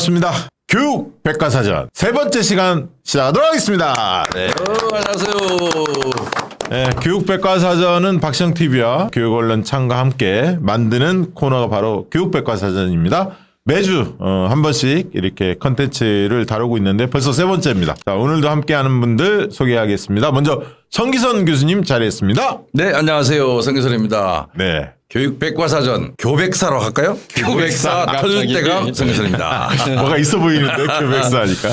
반갑습니다. 교육 백과사전 세 번째 시간 시작하도록 하겠습니다. 네. 안녕하세요. 네, 교육 백과사전은 박시영TV와 교육언론창과 함께 만드는 코너가 바로 교육 백과사전입니다. 매주 한 번씩 이렇게 컨텐츠를 다루고 있는데 벌써 세 번째입니다. 자, 오늘도 함께하는 분들 소개하겠습니다. 먼저 성기선 교수님 자리했습니다. 네, 안녕하세요. 성기선입니다. 네. 교육 백과사전 교백사로 할까요? 교백사 터질 때가 성기선입니다. 뭐가 있어 보이는데 교백사 하니까.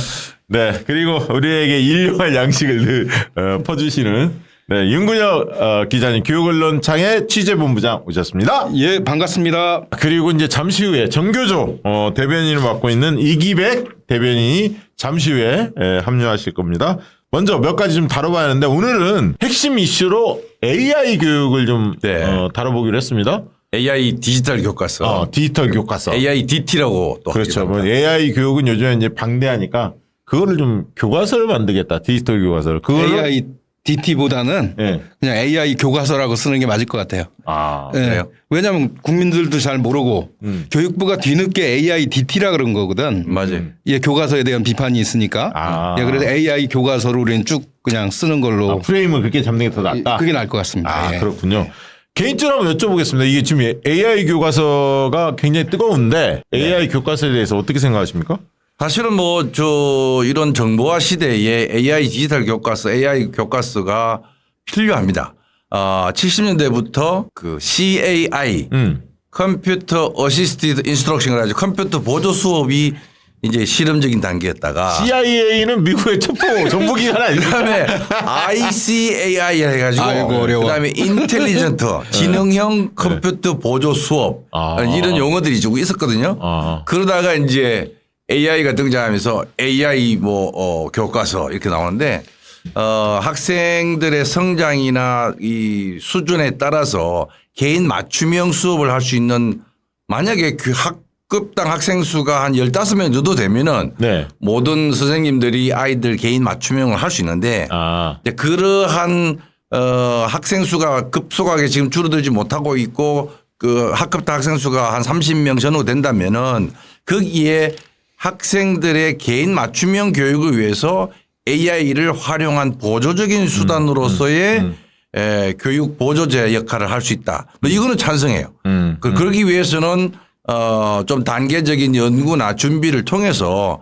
네. 그리고 우리에게 일용할 양식을 늘 퍼주시는 네, 윤근혁 기자님 교육언론창의 취재본부장 오셨습니다. 예, 반갑습니다. 그리고 이제 잠시 후에 정교조 대변인을 맡고 있는 이기백 대변인이 잠시 후에 합류하실 겁니다. 먼저 몇 가지 좀 다뤄봐야 하는데 오늘은 핵심 이슈로 AI 교육을 좀 네. 다뤄보기로 했습니다. AI 디지털 교과서. 디지털 교과서. AI DT라고 또 그렇죠. 하기도 뭐 합니다. AI 교육은 요즘에 이제 방대하니까 그거를 좀 교과서를 만들겠다. 디지털 교과서를. 그거를 AI DT보다는 예. 그냥 AI 교과서라고 쓰는 게 맞을 것 같아요. 아, 예. 그래요? 왜냐하면 국민들도 잘 모르고 교육부가 뒤늦게 AI DT라 그런 거거든. 맞아요. 예, 교과서에 대한 비판이 있으니까. 아. 예, 그래서 AI 교과서로 우리는 쭉 그냥 쓰는 걸로 프레임을 그렇게 잡는 게 더 낫다. 그게 나을 것 같습니다. 아, 예. 그렇군요. 개인적으로 한번 여쭤보겠습니다. 이게 지금 AI 교과서가 굉장히 뜨거운데 AI 교과서에 대해서 어떻게 생각하십니까? 사실은 이런 정보화 시대에 AI 디지털 교과서, AI 교과서가 필요합니다. 70년대부터 그 CAI, 컴퓨터 어시스티드 인스트럭션을 가지고 컴퓨터 보조 수업이 이제 실험적인 단계였다가 CIA는 미국의 첩보 정보기관 아닙니까? 그다음에 ICAI 해가지고 아이고, 어려워. 그다음에 인텔리전트 지능형 컴퓨터 보조 수업 이런 용어들이 좀 있었거든요. 그러다가 이제 AI가 등장하면서 AI 교과서 이렇게 나오는데 학생들의 성장이나 이 수준에 따라서 개인 맞춤형 수업을 할 수 있는 만약에 그 학급당 학생 수가 한 15명 정도 되면은 네. 모든 선생님들이 아이들 개인 맞춤형을 할 수 있는데 이제 그러한 학생 수가 급속하게 지금 줄어들지 못하고 있고 그 학급당 학생 수가 한 30명 전후 된다면은 거기에 학생들의 개인 맞춤형 교육을 위해서 AI를 활용한 보조적인 수단으로서의 교육 보조제 역할을 할 수 있다. 이거는 찬성해요. 그러기 위해서는 좀 단계적인 연구나 준비를 통해서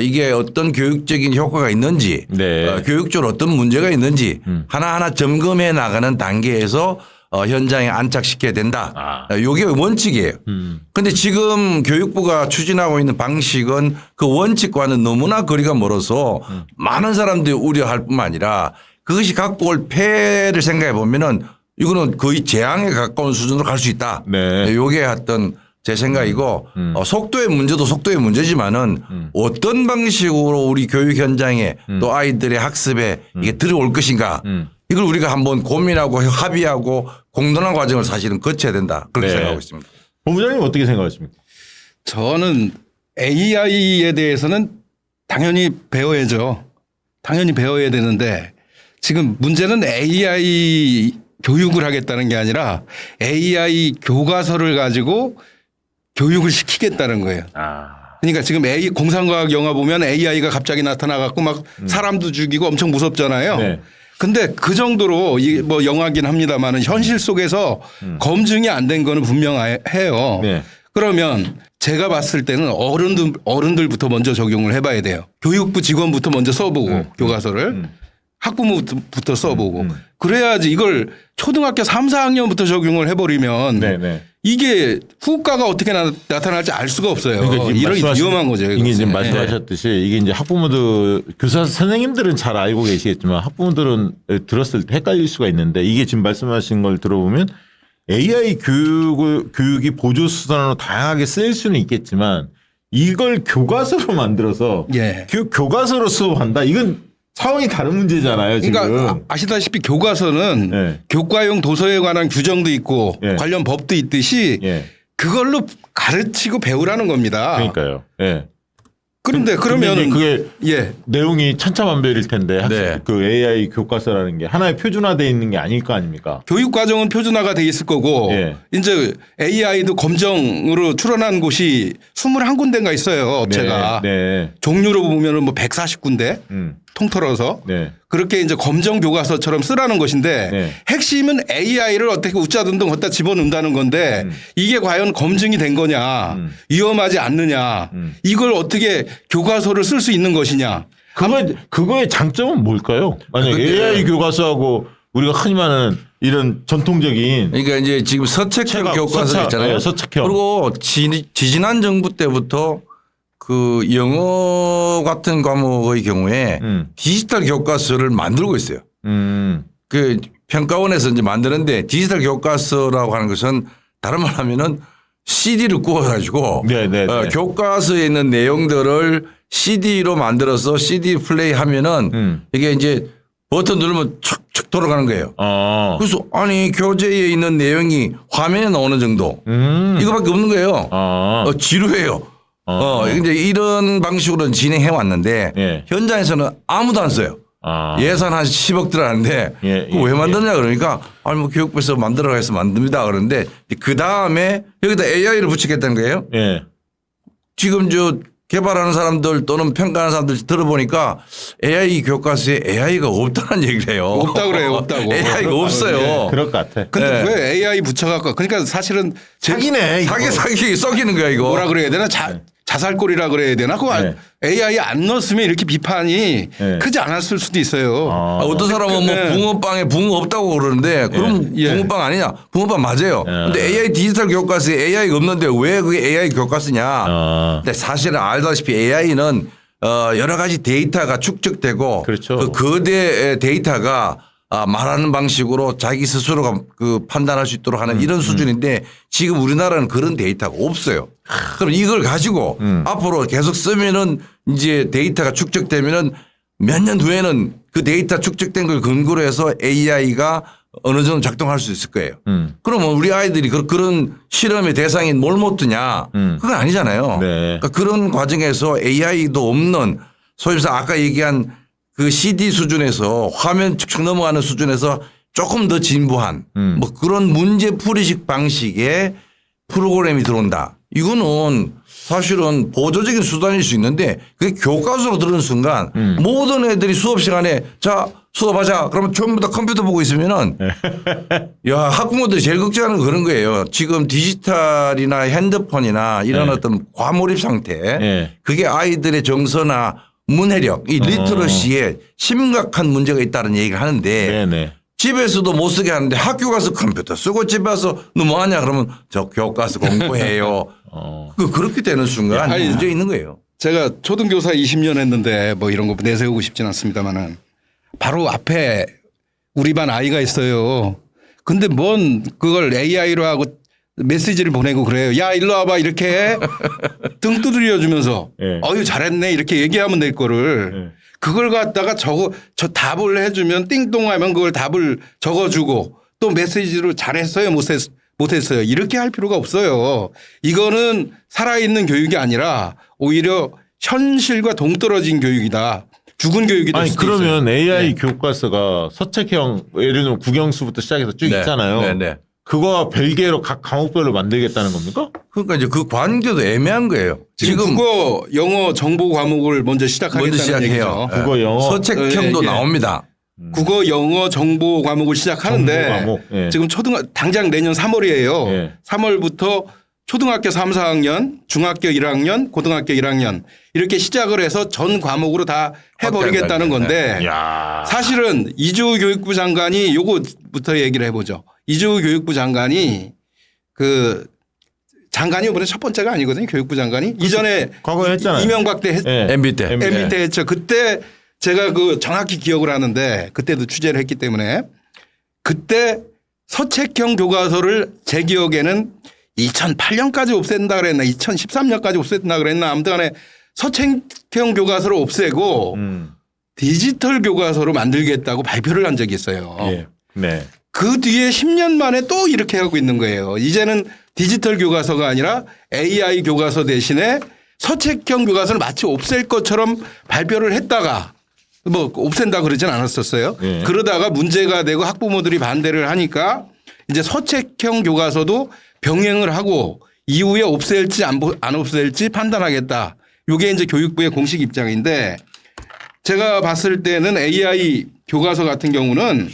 이게 어떤 교육적인 효과가 있는지 네. 교육적으로 어떤 문제가 있는지 하나하나 점검해 나가는 단계에서 현장에 안착시켜야 된다. 이게 원칙이에요. 그런데 지금 교육부가 추진하고 있는 방식은 그 원칙과는 너무나 거리가 멀어서 많은 사람들이 우려할 뿐만 아니라 그것이 갖고 올 폐해를 생각해 보면은 이거는 거의 재앙에 가까운 수준으로 갈 수 있다. 네. 이게 어떤 제 생각이고 속도의 문제도 속도의 문제지만은 어떤 방식으로 우리 교육 현장에 또 아이들의 학습에 이게 들어올 것인가 이걸 우리가 한번 고민하고 합의하고 공론화 과정을 사실은 거쳐야 된다 그렇게 네. 생각하고 있습니다. 본부장님 어떻게 생각하십니까? 저는 AI에 대해서는 당연히 배워야죠. 당연히 배워야 되는데 지금 문제는 AI 교육을 하겠다는 게 아니라 AI 교과서를 가지고 교육을 시키겠다는 거예요. 그러니까 지금 공상과학 영화 보면 AI가 갑자기 나타나갖고 막 사람도 죽이고 엄청 무섭잖아요. 네. 근데 그 정도로 뭐 영화긴 합니다만은 현실 속에서 검증이 안 된 거는 분명해요. 네. 그러면 제가 봤을 때는 어른들부터 먼저 적용을 해봐야 돼요. 교육부 직원부터 먼저 써보고 교과서를 학부모부터 써보고 그래야지 이걸 초등학교 3, 4학년부터 적용을 해버리면 네. 이게 후과가 어떻게 나타날지 알 수가 없어요. 그러니까 지금 이런 말씀하신- 위험한 거죠. 이게 지금 이것은. 말씀하셨듯이 이게 이제 학부모들 교사 선생님들은 잘 알고 계시겠지만 학부모들은 들었을 때 헷갈릴 수가 있는데 이게 지금 말씀하신 걸 들어보면 AI 교육이 보조 수단으로 다양하게 쓰일 수는 있겠지만 이걸 교과서로 만들어서 예. 교과서로 수업한다. 이건 차원이 다른 문제잖아요. 지금. 그러니까 아시다시피 교과서는 네. 교과용 도서에 관한 규정도 있고 예. 관련 법도 있듯이 예. 그걸로 가르치고 배우라는 겁니다. 그러니까요. 예. 그런데 근데 그러면 이제 그게 예. 내용이 천차만별일 텐데 네. 그 AI 교과서라는 게 하나의 표준화되어 있는 게 아닐 거 아닙니까? 교육 과정은 표준화가 돼 있을 거고 예. 이제 AI도 검정으로 출원한 곳이 21군데가 있어요. 업체가. 네. 종류로 보면은 뭐 140군데 통틀어서 네. 그렇게 이제 검정 교과서처럼 쓰라는 것인데 네. 핵심은 AI를 어떻게 웃자든든 갖다 집어넣는다는 건데 이게 과연 검증이 된 거냐 위험하지 않느냐 이걸 어떻게 교과서를 쓸 수 있는 것이냐. 그거의 장점은 뭘까요? 만약 근데- AI 교과서하고 우리가 흔히 말하는 이런 전통적인 그러니까 이제 지금 서책형 교과서 있잖아요. 네, 서책형. 그리고 지지난 정부 때부터 그 영어 같은 과목의 경우에 디지털 교과서를 만들고 있어요. 그 평가원에서 이제 만드는데 디지털 교과서라고 하는 것은 다른 말 하면은 CD를 구워가지고 교과서에 있는 내용들을 CD로 만들어서 CD 플레이 하면은 이게 이제 버튼 누르면 척척 돌아가는 거예요. 그래서 아니 교재에 있는 내용이 화면에 나오는 정도 이거밖에 없는 거예요. 지루해요. 이제 이런 방식으로 진행해 왔는데 예. 현장에서는 아무도 안 써요. 예산 한 10억 들어가는데 그거 왜 만드냐 그러니까 아니 뭐 교육부에서 만들어 해서 만듭니다 그러는데 그 다음에 여기다 AI를 붙이겠다는 거예요. 예. 지금 저 개발하는 사람들 또는 평가하는 사람들 들어보니까 AI 교과서에 AI가 없다는 얘기를 해요. 없다 그래요. 없다고. AI가 없어요. 그럴 것 같아. 근데 왜 AI 붙여갖고 그러니까 사실은 사기네. 사기 썩이는 거야 이거. 뭐라 그래야 되나 자살골이라 그래야 되나? 그거 네. AI 안 넣었으면 이렇게 비판이 네. 크지 않았을 수도 있어요. 어떤 사람은 뭐 네. 붕어빵에 붕어 없다고 그러는데 그럼 예. 붕어빵 아니냐? 붕어빵 맞아요. 근데 AI 디지털 교과서에 AI가 없는데 왜 그게 AI 교과서냐? 근데 사실은 알다시피 AI는 여러 가지 데이터가 축적되고 그렇죠. 그 거대 데이터가 말하는 방식으로 자기 스스로가 그 판단할 수 있도록 하는 이런 수준인데 지금 우리나라는 그런 데이터가 없어요. 그럼 이걸 가지고 앞으로 계속 쓰면은 이제 데이터가 축적되면은 몇 년 후에는 그 데이터 축적된 걸 근거로 해서 AI가 어느 정도 작동할 수 있을 거예요. 그러면 우리 아이들이 그런 실험의 대상인 몰모트냐 그건 아니잖아요. 네. 그러니까 그런 과정에서 AI도 없는 소위 말해서 아까 얘기한 그 CD 수준에서 화면 축축 넘어가는 수준에서 조금 더 진부한 뭐 그런 문제 풀이식 방식의 프로그램이 들어온다. 이거는 사실은 보조적인 수단일 수 있는데 그게 교과서로 들은 순간 모든 애들이 수업 시간에 자 수업하자 그러면 전부 다 컴퓨터 보고 있으면은 야 학부모들이 제일 걱정하는 건 그런 거예요. 지금 디지털이나 핸드폰이나 이런 어떤 과몰입 상태 그게 아이들의 정서나 문해력, 이 리터러시에 심각한 문제가 있다는 얘기를 하는데 집에서도 못 쓰게 하는데 학교 가서 컴퓨터 쓰고 집에 와서 너 뭐하냐 그러면 저 교과서 공부해요. 그렇게 되는 순간 문제 있는 거예요. 제가 초등교사 20년 했는데 뭐 이런 거 내세우고 싶진 않습니다만은 바로 앞에 우리 반 아이가 있어요. 근데 뭔 그걸 AI로 하고 메시지를 보내고 그래요. 야 일로 와봐 이렇게 등 두드려 주면서 어유 잘했네 이렇게 얘기하면 될 거를 그걸 갖다가 저 답을 해주면 띵동하면 그걸 답을 적어주고 또 메시지로 잘했어요 못했어요 이렇게 할 필요가 없어요. 이거는 살아있는 교육이 아니라 오히려 현실과 동떨어진 교육이다. 죽은 교육이 될 수도 있어요. 그러면 AI 교과서가 서책형 예를 들면 국영수부터 시작해서 쭉 있잖아요. 그거와 별개로 각 과목별로 만들겠다는 겁니까? 그러니까 이제 그 관계도 애매한 거예요. 지금 국어, 영어, 정보 과목을 먼저 시작하겠다는 얘기죠. 국어, 영어. 서책형도 나옵니다. 국어, 영어, 정보 과목을 시작하는데 지금 당장 내년 3월이에요. 3월부터 초등학교 3, 4학년, 중학교 1학년, 고등학교 1학년 이렇게 시작을 해서 전 과목으로 다 해버리겠다는 건데 사실은 이주호 교육부 장관이 요거부터 얘기를 해보죠. 이주호 교육부 장관이 장관이 이번에 첫 번째가 아니거든요. 교육부 장관이. 이전에 과거에 했잖아요. 이명박 때 MB 때. MB 때 했죠. 그때 제가 정확히 기억을 하는데 그때도 취재를 했기 때문에 그때 서책형 교과서를 제 기억에는 2008년까지 없앤다 그랬나 2013년까지 없앤다 그랬나 아무튼 간에 서책형 교과서를 없애고 디지털 교과서로 만들겠다고 발표를 한 적이 있어요. 그 뒤에 10년 만에 또 이렇게 하고 있는 거예요. 이제는 디지털 교과서가 아니라 AI 교과서 대신에 서책형 교과서를 마치 없앨 것처럼 발표를 했다가 뭐 없앤다 그러진 않았었어요. 예. 그러다가 문제가 되고 학부모들이 반대를 하니까 이제 서책형 교과서도 병행을 하고 이후에 없앨지 안 없앨지 판단하겠다. 이게 이제 교육부의 공식 입장인데 제가 봤을 때는 AI 교과서 같은 경우는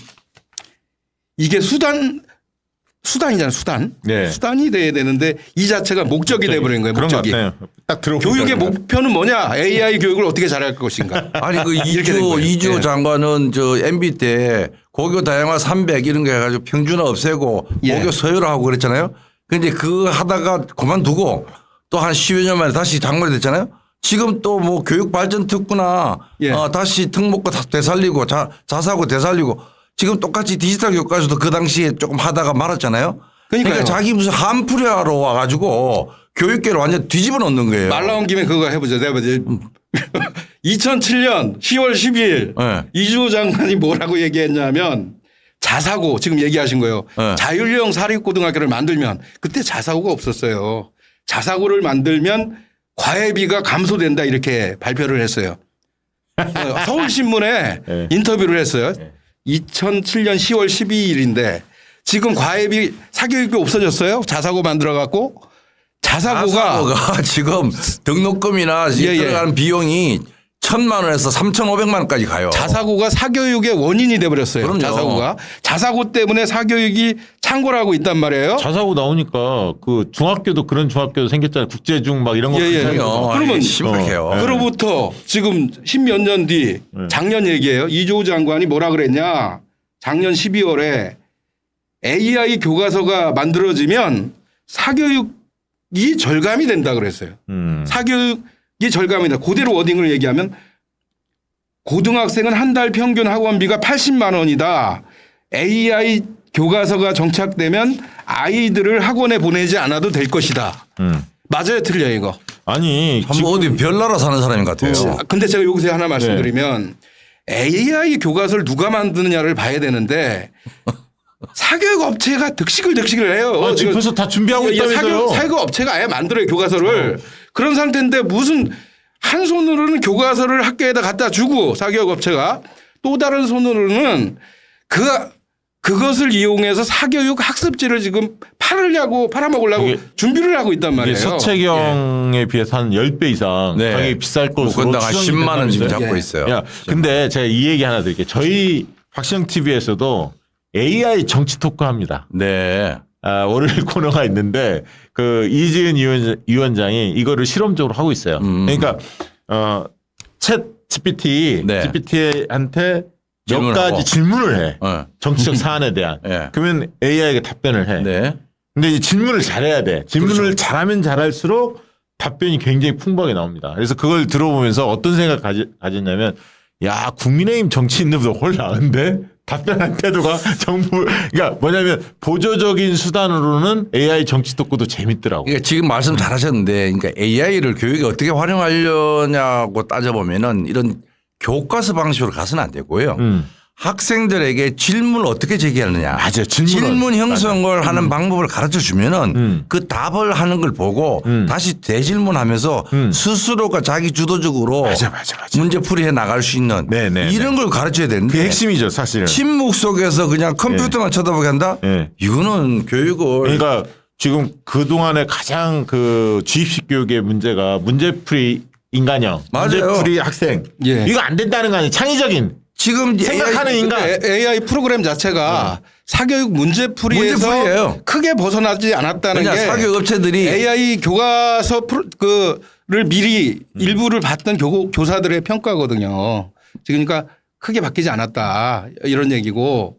이게 수단이잖아요. 수단. 네. 수단이 돼야 되는데 이 자체가 목적이 돼버린 거예요. 그런 것 목적이. 같아요. 딱 들어보니까 교육의 그래요. 목표는 뭐냐? AI 교육을 어떻게 잘할 것인가. 아니 그 이렇게 된 거예요. 이주 예. 장관은 저 MB 때 고교 다양화 300 이런 거 해가지고 평준화 없애고 예. 고교 서열화하고 그랬잖아요. 근데 그거 하다가 그만두고 또 한 10여 년 만에 다시 장관이 됐잖아요. 지금 또 뭐 교육 발전 특구나 예. 다시 특목고 다 되살리고 자사고 되살리고 지금 똑같이 디지털 교과서도 그 당시에 조금 하다가 말았잖아요. 그러니까 자기 무슨 한풀이하러 와가지고 교육계를 완전 뒤집어 놓는 거예요. 말 나온 김에 그거 해보죠. 내가 2007년 10월 12일 네. 이주호 장관이 뭐라고 얘기했냐면 자사고 지금 얘기하신 거예요. 네. 자율형 사립고등학교를 만들면 그때 자사고가 없었어요. 자사고를 만들면 과외비가 감소된다 이렇게 발표를 했어요. 서울신문에 네. 인터뷰를 했어요. 2007년 10월 12일인데 지금 과외비 사교육비 없어졌어요. 자사고 만들어 갖고 자사고가 지금 등록금이나 예, 예. 들어가는 비용이 1,000만 원에서 3,500만 원까지 가요. 자사고가 사교육의 원인이 돼버렸어요. 그럼요. 자사고가 자사고 때문에 사교육이 창궐 하고 있단 말이에요. 자사고 나오니까 그 중학교도 그런 중학교도 생겼잖아요. 국제중 막 이런 거. 예, 예. 그럼요. 그러면 심각해요. 그로부터 지금 10몇 년 뒤 작년 얘기예요. 이주호 장관이 뭐라 그랬냐. 작년 12월에 AI 교과서가 만들어지면 사교육이 절감이 된다 그랬어요. 사교육이 절감이 된다. 그대로 워딩을 얘기하면 고등학생은 한 달 평균 학원비가 80만 원이다. AI 교과서가 정착되면 아이들을 학원에 보내지 않아도 될 것이다. 맞아요, 틀려요, 이거. 아니 한번 어디 별나라 사는 사람인 것 같아요. 근데 제가 여기서 하나 말씀드리면 AI 교과서를 누가 만드느냐를 봐야 되는데 사교육 업체가 득식을 해요. 지금 벌써 다 준비하고 있다면서요. 사교육 업체가 아예 만들어요, 교과서를. 그런 상태인데 무슨 한 손으로는 교과서를 학교에다 갖다 주고 사교육 업체가 또 다른 손으로는 그것을 이용해서 사교육 학습지를 지금 팔아먹으려고 이게- 준비를 하고 있단 이게 말이에요. 서체경에 비해서 한 10배 이상 네. 가격이 비쌀 것으로 건당 한 추정이 10만 원 지금 된다면서요? 잡고 예. 있어요. 야, 근데 제가 이 얘기 하나 드릴게요. 저희 박시영 TV에서도 AI 정치 토크 합니다. 네. 월요일 코너가 있는데 그 이지은 위원장이 이거를 실험적으로 하고 있어요. 그러니까 챗 GPT, 네. GPT한테 몇 질문하고. 가지 질문을 해. 네. 정치적 사안에 대한. 네. 그러면 AI가 답변을 해. 네. 근데 이 질문을 잘해야 돼. 질문을 그렇죠. 잘하면 잘할수록 답변이 굉장히 풍부하게 나옵니다. 그래서 그걸 들어보면서 어떤 생각 가졌냐면 야, 국민의힘 정치인들보다 훨씬 나은데 답변한 태도가 정부 그러니까 뭐냐면 보조적인 수단으로는 AI 정치 토크도 재밌더라고. 그러니까 지금 말씀 잘 하셨는데 그러니까 AI를 교육에 어떻게 활용하려냐고 따져보면은 이런 교과서 방식으로 가서는 안 되고요. 학생들에게 질문을 어떻게 제기하느냐. 맞아요. 질문 형성을 하는 방법을 가르쳐 주면은 그 답을 하는 걸 보고 다시 재질문하면서 스스로가 자기 주도적으로 맞아. 문제풀이 해 나갈 수 있는 네네. 이런 걸 가르쳐야 되는데 그게 핵심이죠, 사실은. 침묵 속에서 그냥 컴퓨터만 쳐다보게 한다? 네. 이거는 교육을 그러니까 지금 그동안에 가장 그 주입식 교육의 문제가 문제풀이 인간형, 맞아요. 문제풀이 학생. 예. 이거 안 된다는 거 아니에요. 창의적인 지금 생각하는 인간. AI 프로그램 자체가 사교육 문제풀이에서 문제풀이예요. 크게 벗어나지 않았다는 그냥 게 사교육 업체들이 AI 교과서 를 미리 일부를 봤던 교사들의 평가거든요. 그러니까 크게 바뀌지 않았다 이런 얘기고.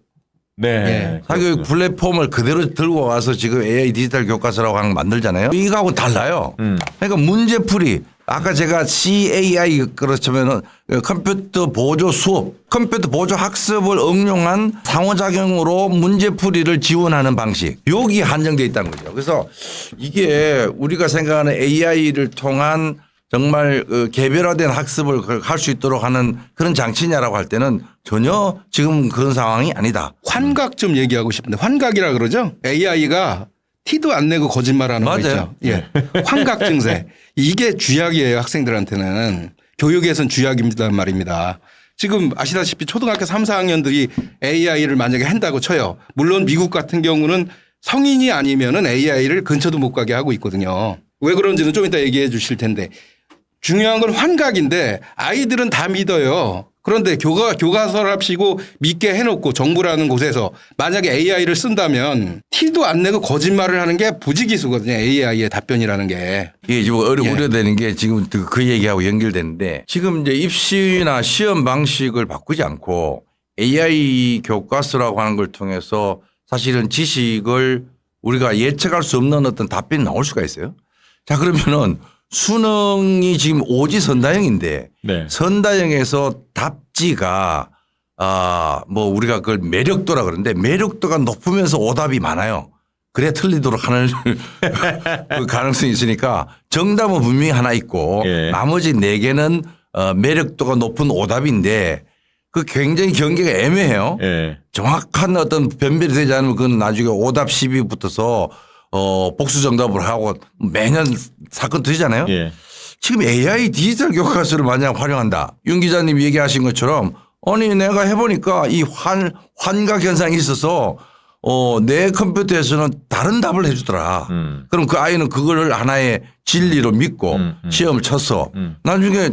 네. 예. 사교육 플랫폼을 그대로 들고 와서 지금 AI 디지털 교과서라고 하는 거 만들잖아요. 이거하고 달라요. 그러니까 문제풀이 아까 제가 CAI 그렇다면은 컴퓨터 보조 수업, 컴퓨터 보조 학습을 응용한 상호작용으로 문제풀이를 지원하는 방식. 여기 한정되어 있다는 거죠. 그래서 이게 우리가 생각하는 AI를 통한 정말 개별화된 학습을 할 수 있도록 하는 그런 장치냐라고 할 때는 전혀 지금 그런 상황이 아니다. 환각 좀 얘기하고 싶은데 환각이라 그러죠. AI가 티도 안 내고 거짓말하는 거 맞아요. 있죠. 예. 환각 증세. 이게 쥐약이에요. 학생들한테는. 교육에선 쥐약입니다 말입니다. 지금 아시다시피 초등학교 3, 4학년들이 AI를 만약에 한다고 쳐요. 물론 미국 같은 경우는 성인이 아니면은 AI를 근처도 못 가게 하고 있거든요. 왜 그런지는 좀 이따 얘기해 주실 텐데 중요한 건 환각인데 아이들은 다 믿어요. 그런데 교과서랍시고 믿게 해놓고 정부라는 곳에서 만약에 AI를 쓴다면 티도 안 내고 거짓말을 하는 게 부지기수거든요. AI의 답변이라는 게. 이게 지금 우려되는 게 지금 그 얘기하고 연결되는데 지금 이제 입시나 시험 방식을 바꾸지 않고 AI 교과서라고 하는 걸 통해서 사실은 지식을 우리가 예측할 수 없는 어떤 답변이 나올 수가 있어요. 자, 그러면은 수능이 지금 오지선다형인데 네. 선다형에서 답지가 뭐 우리가 그걸 매력도라 그러는데 매력도가 높으면서 오답이 많아요. 그래 틀리도록 하는 그 가능성이 있으니까 정답은 분명히 하나 있고 예. 나머지 4개는 매력도가 높은 오답인데 그 굉장히 경계가 애매해요. 예. 정확한 어떤 변별이 되지 않으면 그건 나중에 오답 시비 붙어서 복수 정답을 하고 매년 사건 터지잖아요. 예. 지금 AI 디지털 교과서를 만약 활용한다. 윤 기자님 얘기하신 것처럼 아니 내가 해보니까 이 환각 현상이 있어서 내 컴퓨터에서는 다른 답을 해주더라. 그럼 그 아이는 그걸 하나의 진리로 믿고 시험을 쳤어. 나중에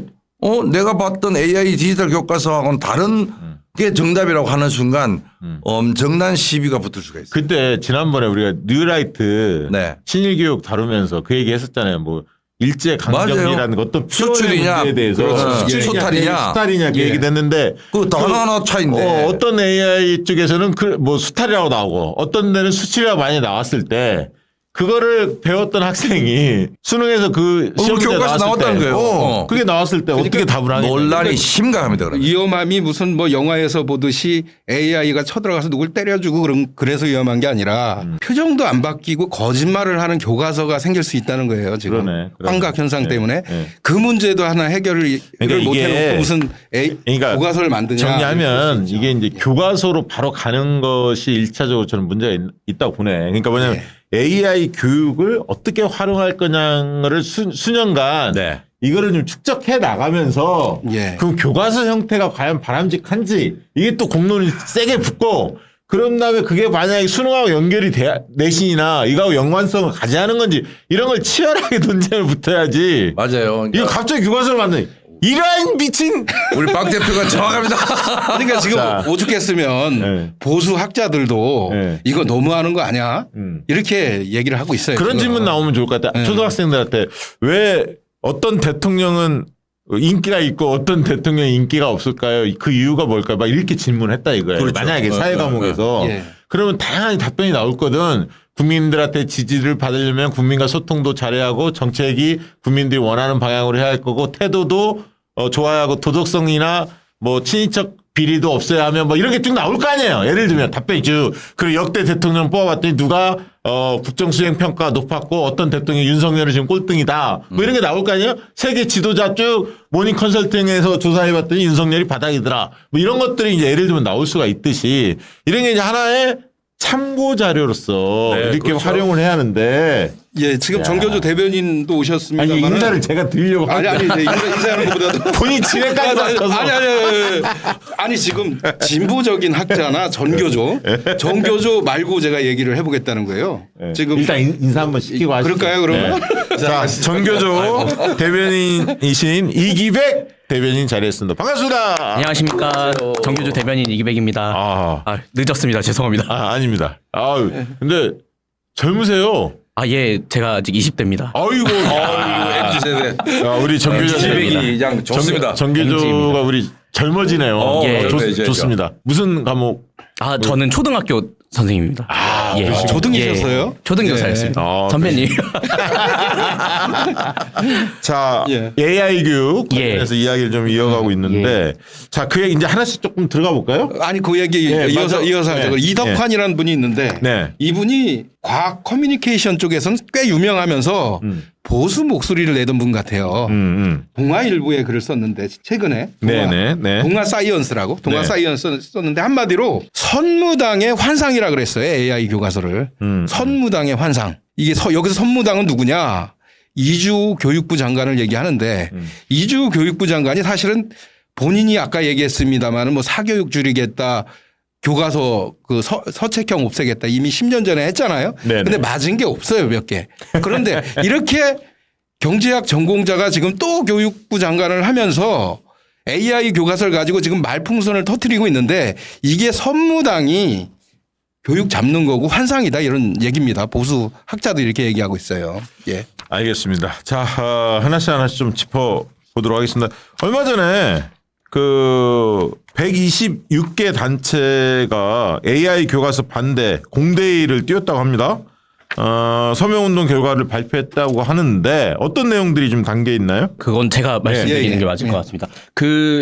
내가 봤던 AI 디지털 교과서하고는 다른 게 정답이라고 하는 순간 엄청난 시비가 붙을 수가 있어요. 그때 지난번에 우리가 뉴라이트 네. 친일교육 다루면서 그 얘기 했었잖아요. 뭐 일제 강점기라는 것도 수출이냐, 문제에 대해서 그렇죠. 수탈이냐, 그 예. 얘기 됐는데 그 하나 차이인데 어떤 AI 쪽에서는 뭐 수탈이라고 나오고 어떤 데는 수출이라고 많이 나왔을 때 그거를 배웠던 학생이 수능에서 그 시험 문제 교과서 나왔을 나왔다는 때 거예요. 그게 나왔을 때 어떻게 답을 하냐. 논란이 심각합니다. 그러면. 위험함이 무슨 뭐 영화에서 보듯이 AI가 쳐들어가서 누굴 때려주고 그래서 위험한 게 아니라 표정도 안 바뀌고 거짓말을 하는 교과서가 생길 수 있다는 거예요. 지금 그러네. 환각 현상 네. 때문에 네. 그 문제도 하나 해결을 그러니까 못 이게 해놓고 무슨 그러니까 교과서를 만드냐. 정리하면 이게 이제 교과서로 바로 가는 것이 1차적으로 저는 문제가 있다고 보네. 그러니까 뭐냐면 네. AI 교육을 어떻게 활용할 거냐를 수년간 네. 이거를 좀 축적해 나가면서 예. 그 교과서 형태가 과연 바람직한지 이게 또 공론이 세게 붙고 그런 다음에 그게 만약에 수능하고 연결이 돼야 내신이나 이거하고 연관성을 가지하는 건지 이런 걸 치열하게 논쟁을 붙어야지. 맞아요. 이거 갑자기 교과서를 만드니 이런 미친 우리 박 대표가 정확합니다. 그러니까 지금 자. 오죽했으면 네. 보수 학자들도 네. 이거 너무하는 거 아니야? 이렇게 얘기를 하고 있어요. 그런 지금. 질문 나오면 좋을 것 같아요. 초등학생들한테 왜 어떤 대통령은 인기가 있고 어떤 대통령이 인기가 없을까요? 그 이유가 뭘까요? 막 이렇게 질문했다 이거예요. 그렇죠. 만약에 사회 과목에서 예. 그러면 다양한 답변이 나올 거든. 국민들한테 지지를 받으려면 국민과 소통도 잘해야 하고 정책이 국민들이 원하는 방향으로 해야 할 거고 태도도 좋아야 하고 도덕성이나 뭐 친인척 비리도 없어야 하면 뭐 이런 게 쭉 나올 거 아니에요. 예를 들면 답변이 쭉 그리고 역대 대통령 뽑아봤더니 누가 국정수행평가 높았고 어떤 대통령이 윤석열은 지금 꼴등이다. 뭐 이런 게 나올 거 아니에요. 세계 지도자 쭉 모닝 컨설팅에서 조사해봤더니 윤석열이 바닥이더라. 뭐 이런 것들이 이제 예를 들면 나올 수가 있듯이 이런 게 이제 하나의 참고 자료로서 네, 이렇게 그렇죠. 활용을 해야 하는데 예, 지금 정교조 대변인도 오셨습니다. 아니 인사를 제가 드리려고 아니 하는 이제 인사하는 것보다도 본인 진행까지 맡아서 아니 지금 진보적인 학자나 전교조 말고 제가 얘기를 해보겠다는 거예요. 네. 지금 일단 인사 한번 시키고 하시죠. 그럴까요, 그러면? 네. 자, 전교조 대변인이신 이기백 대변인 자리했습니다. 반갑습니다. 안녕하십니까. 정규조 대변인 이기백입니다. 늦었습니다. 죄송합니다. 아닙니다. 근데 젊으세요. 예, 제가 아직 20대입니다. 아이고, MZ세대. 우리 정교조 기백이 그냥 좋습니다. 정교조가 우리 젊어지네요. 예. 좋습니다. 무슨 과목? 저는 초등학교 선생님입니다. 초등이셨어요? 초등교사였습니다. 선배님. 자, 예. AI 교육 예. 관련해서 이야기를 좀 이어가고 있는데, 자, 그 얘기 이제 하나씩 조금 들어가 볼까요? 아니 그 얘기 네, 이어서 맞아. 하죠. 네. 이덕환이라는 분이 있는데 네. 이분이 과학 커뮤니케이션 쪽에서는 꽤 유명하면서 보수 목소리를 내던 분 같아요. 동아일보에 글을 썼는데 최근에 네네. 동아 사이언스라고 동아 네. 사이언스 썼는데 한마디로 선무당의 환상이라 그랬어요. AI 교과서를. 선무당의 환상. 이게 여기서 선무당은 누구냐? 이주 교육부 장관을 얘기하는데 이주 교육부 장관이 사실은 본인이 아까 얘기했습니다마는 뭐 사교육 줄이겠다. 교과서 그 서책형 없애겠다 이미 10년 전에 했잖아요. 네네. 근데 맞은 게 없어요 몇 개. 그런데 이렇게 경제학 전공자가 지금 또 교육부 장관을 하면서 AI 교과서를 가지고 지금 말풍선을 터뜨리고 있는데 이게 선무당이 교육 잡는 거고 환상이다 이런 얘기입니다. 보수 학자도 이렇게 얘기하고 있어요. 예. 알겠습니다. 자, 하나씩 좀 짚어보도록 하겠습니다. 얼마 전에 그 126개 단체가 AI 교과서 반대 공대회의를 띄웠다고 합니다. 서명운동 결과를 발표했다고 하는데 어떤 내용들이 좀 담겨 있나요? 그건 제가 말씀드리는 예. 게 맞을 것 같습니다.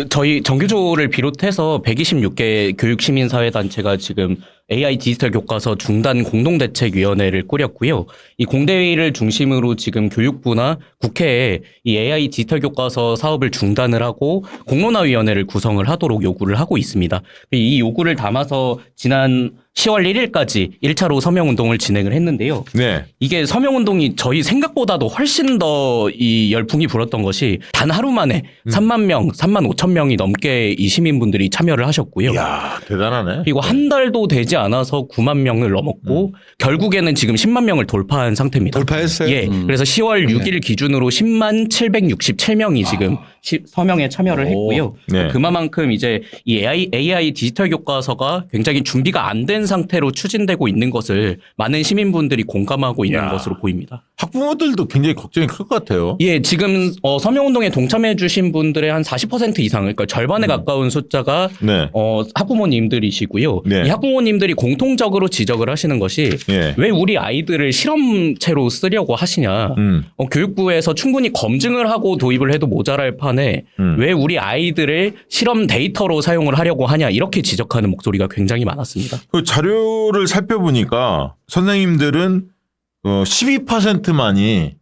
저희 정규조를 비롯해서 126개 교육시민사회단체가 지금 AI 디지털 교과서 중단 공동대책위원회를 꾸렸고요. 이 공대회의를 중심으로 지금 교육부나 국회에 이 AI 디지털 교과서 사업을 중단을 하고 공론화위원회를 구성을 하도록 요구를 하고 있습니다. 이 요구를 담아서 지난 10월 1일까지 1차로 서명운동을 진행을 했는데요. 네. 이게 서명운동이 저희 생각보다도 훨씬 더 이 열풍이 불었던 것이 단 하루 만에 3만 명, 3만 5천 명이 넘게 이 시민분들이 참여를 하셨고요. 이야, 대단하네. 그리고 한 달도 되지 않아서 9만 명을 넘었고 결국에는 지금 10만 명을 돌파한 상태입니다. 돌파했어요? 예. 그래서 10월 6일 기준으로 10만 767명이 지금 서명에 참여를 했고요. 네. 그만큼 이제 이 AI 디지털 교과서가 굉장히 준비가 안 된 상태로 추진되고 있는 것을 많은 시민분들이 공감하고 있는 것으로 보입니다. 학부모들도 굉장히 걱정이 클 것 같아요. 예, 지금 서명운동에 동참해 주신 분들의 한 40% 이상, 그러니까 절반에 가까운 숫자가 네. 학부모님들이시고요. 네. 이 학부모님들이 공통적으로 지적을 하시는 것이 예. 왜 우리 아이들을 실험체로 쓰려고 하시냐. 교육부에서 충분히 검증을 하고 도입을 해도 모자랄 판에 왜 우리 아이들을 실험 데이터로 사용을 하려고 하냐 이렇게 지적하는 목소리가 굉장히 많았습니다. 그 자료를 살펴보니까 선생님들은 12%만이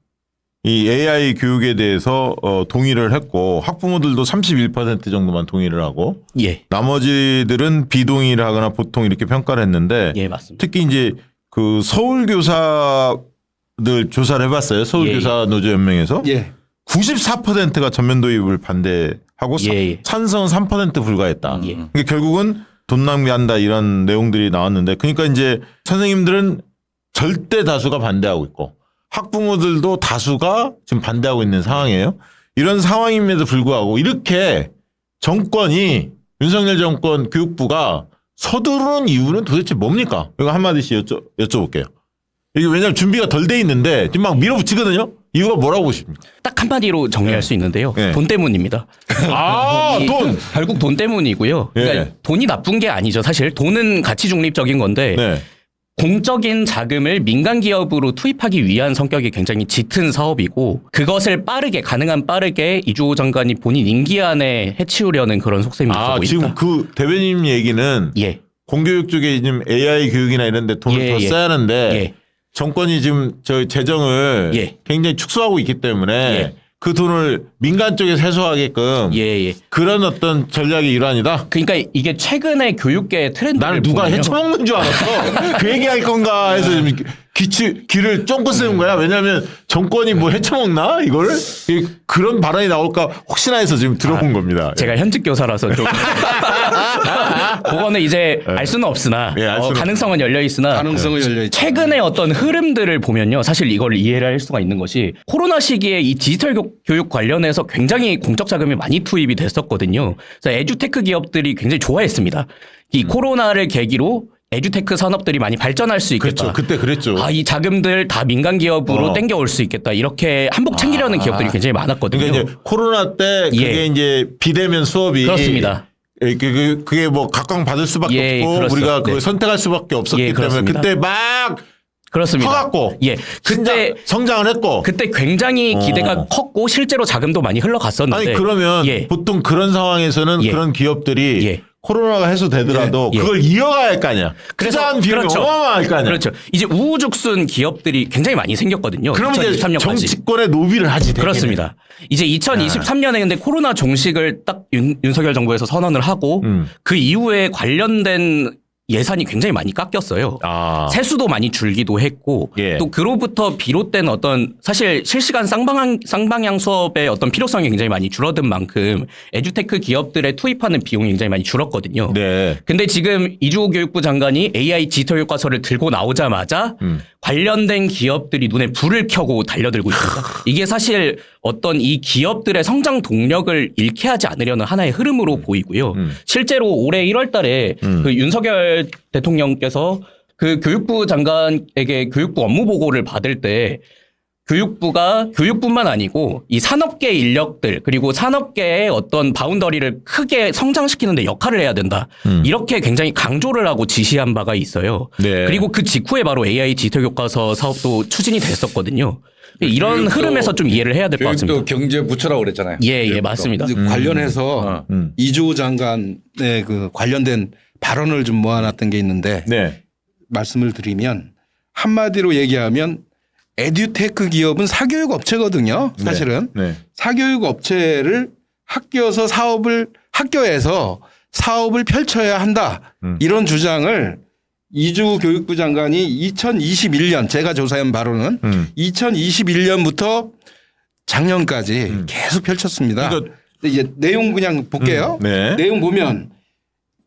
이 AI 교육에 대해서 동의를 했고 학부모들도 31% 정도만 동의를 하고 예. 나머지들은 비동의를 하거나 보통 이렇게 평가를 했는데 예, 맞습니다. 특히 이제 그 서울교사들 조사를 해봤어요. 서울교사 노조연맹에서 예. 94%가 전면 도입을 반대하고 예. 찬성은 3% 불과했다. 예. 그러니까 결국은 돈 낭비한다 이런 내용들이 나왔는데 그러니까 이제 선생님들은 절대 다수가 반대하고 있고 학부모들도 다수가 지금 반대하고 있는 상황이에요. 이런 상황임에도 불구하고 이렇게 정권이 윤석열 정권 교육부가 서두르는 이유는 도대체 뭡니까? 이거 한마디씩 여쭤볼게요. 이게 왜냐하면 준비가 덜 돼 있는데 지금 막 밀어붙이거든요. 이유가 뭐라고 보십니까? 딱 한마디로 정리할 수 있는데요. 네. 돈 때문입니다. 아, 돈! 결국 돈 때문이고요. 그러니까 예. 돈이 나쁜 게 아니죠. 사실 돈은 가치 중립적인 건데 네. 공적인 자금을 민간 기업으로 투입하기 위한 성격이 굉장히 짙은 사업이고 그것을 가능한 빠르게 이주호 장관이 본인 임기 안에 해치우려는 그런 속셈이 있어 보입니다. 지금 그 대변인 얘기는 예. 공교육 쪽에 지금 AI 교육이나 이런 데 돈을 예, 더 예. 써야 하는데 예. 정권이 지금 저 재정을 예. 굉장히 축소하고 있기 때문에 예. 그 돈을 민간 쪽에 세수하게끔 예. 그런 어떤 전략의 일환이다. 그러니까 이게 최근에 교육계 트렌드를 나는 누가 보면요. 해쳐먹는 줄 알았어. 그 얘기할 건가 해서 귀를 쫑긋 세운 거야. 왜냐하면 정권이 뭐 해쳐먹나 이걸 그런 발언이 나올까 혹시나 해서 지금 들어본 겁니다. 제가 현직 교사라서 좀 그거는 이제 알 수는 없으나 예, 알 수는 가능성은 열려 있으나 가능성은 열려 있죠. 최근에 어떤 흐름들을 보면요. 사실 이걸 이해를 할 수가 있는 것이 코로나 시기에 이 디지털 교육 관련해서 굉장히 공적 자금이 많이 투입이 됐었거든요. 그래서 에듀테크 기업들이 굉장히 좋아했습니다. 이 코로나를 계기로 에듀테크 산업들이 많이 발전할 수 있겠다. 그렇죠. 그때 그랬죠. 이 자금들 다 민간 기업으로 땡겨올 수 있겠다. 이렇게 한복 챙기려는 기업들이 굉장히 많았거든요. 그러니까 이제 코로나 때 그게 예. 이제 비대면 수업이 그렇습니다. 그게 뭐 각광 받을 수밖에 예, 없고 그렇죠. 우리가 그걸 네. 선택할 수밖에 없었기 예, 때문에 그렇습니다. 그때 막 그렇습니다. 커갖고 예. 그때 성장을 했고 그때 굉장히 기대가 컸고 실제로 자금도 많이 흘러갔었는데 아니 그러면 예. 보통 그런 상황에서는 예. 그런 기업들이 예. 코로나가 해소되더라도 예. 그걸 이어가야 할 거 아니야. 투자한 비용이 그렇죠. 어마어마할 거 아니야. 그렇죠. 이제 우후죽순 기업들이 굉장히 많이 생겼거든요. 그럼 이제 2023년까지. 정치권에 노비를 하지. 되게는. 그렇습니다. 이제 2023년에 근데 코로나 종식을 딱 윤석열 정부에서 선언을 하고 그 이후에 관련된 예산이 굉장히 많이 깎였어요. 세수도 많이 줄기도 했고 예. 또 그로부터 비롯된 어떤 사실 실시간 쌍방향 수업의 어떤 필요성이 굉장히 많이 줄어든 만큼 에듀테크 기업들의 투입하는 비용이 굉장히 많이 줄었거든요. 네. 근데 지금 이주호 교육부 장관이 AI 디지털 교과서를 들고 나오자마자 관련된 기업들이 눈에 불을 켜고 달려들고 있습니다. 이게 사실 어떤 이 기업들의 성장 동력을 잃게 하지 않으려는 하나의 흐름으로 보이고요. 실제로 올해 1월 달에 그 윤석열 대통령께서 그 교육부 장관에게 교육부 업무 보고를 받을 때 교육부가 교육뿐만 아니고 이 산업계 인력들 그리고 산업계의 어떤 바운더리를 크게 성장시키는 데 역할을 해야 된다. 이렇게 굉장히 강조를 하고 지시한 바가 있어요. 네. 그리고 그 직후에 바로 AI 디지털 교과서 사업도 추진이 됐었거든요. 이런 흐름에서 좀 이해를 해야 될 것 같습니다. 교육도 경제부처라고 그랬잖아요. 예, 맞습니다. 이제 관련해서 이주호 장관의 그 관련된 발언을 좀 모아놨던 게 있는데 네. 말씀을 드리면 한마디로 얘기하면 에듀테크 기업은 사교육 업체거든요. 사실은 네. 사교육 업체를 학교에서 사업을 펼쳐야 한다. 이런 주장을 이주호 교육부 장관이 2021년 제가 조사한 바로는 2021년부터 작년까지 계속 펼쳤습니다. 이거- 근데 이제 내용 그냥 볼게요. 네. 내용 보면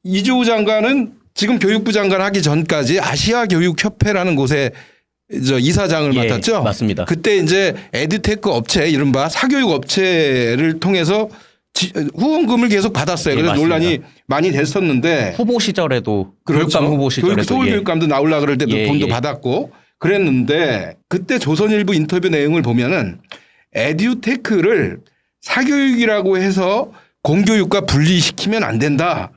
이주호 장관은 지금 교육부 장관 하기 전까지 아시아 교육협회라는 곳에 이사장을 예, 맡았죠. 맞습니다. 그때 이제 에듀테크 업체 이른바 사교육 업체를 통해서 후원금을 계속 받았어요. 예, 그래서 맞습니다. 논란이 많이 됐었는데 후보 시절에도 그렇죠. 교육감 후보 시절에도 서울교육감도 나오려고 그럴 때도 예, 돈도 예. 받았고 그랬는데 그때 조선일보 인터뷰 내용을 보면은 에듀테크를 사교육이라고 해서 공교육과 분리시키면 안 된다.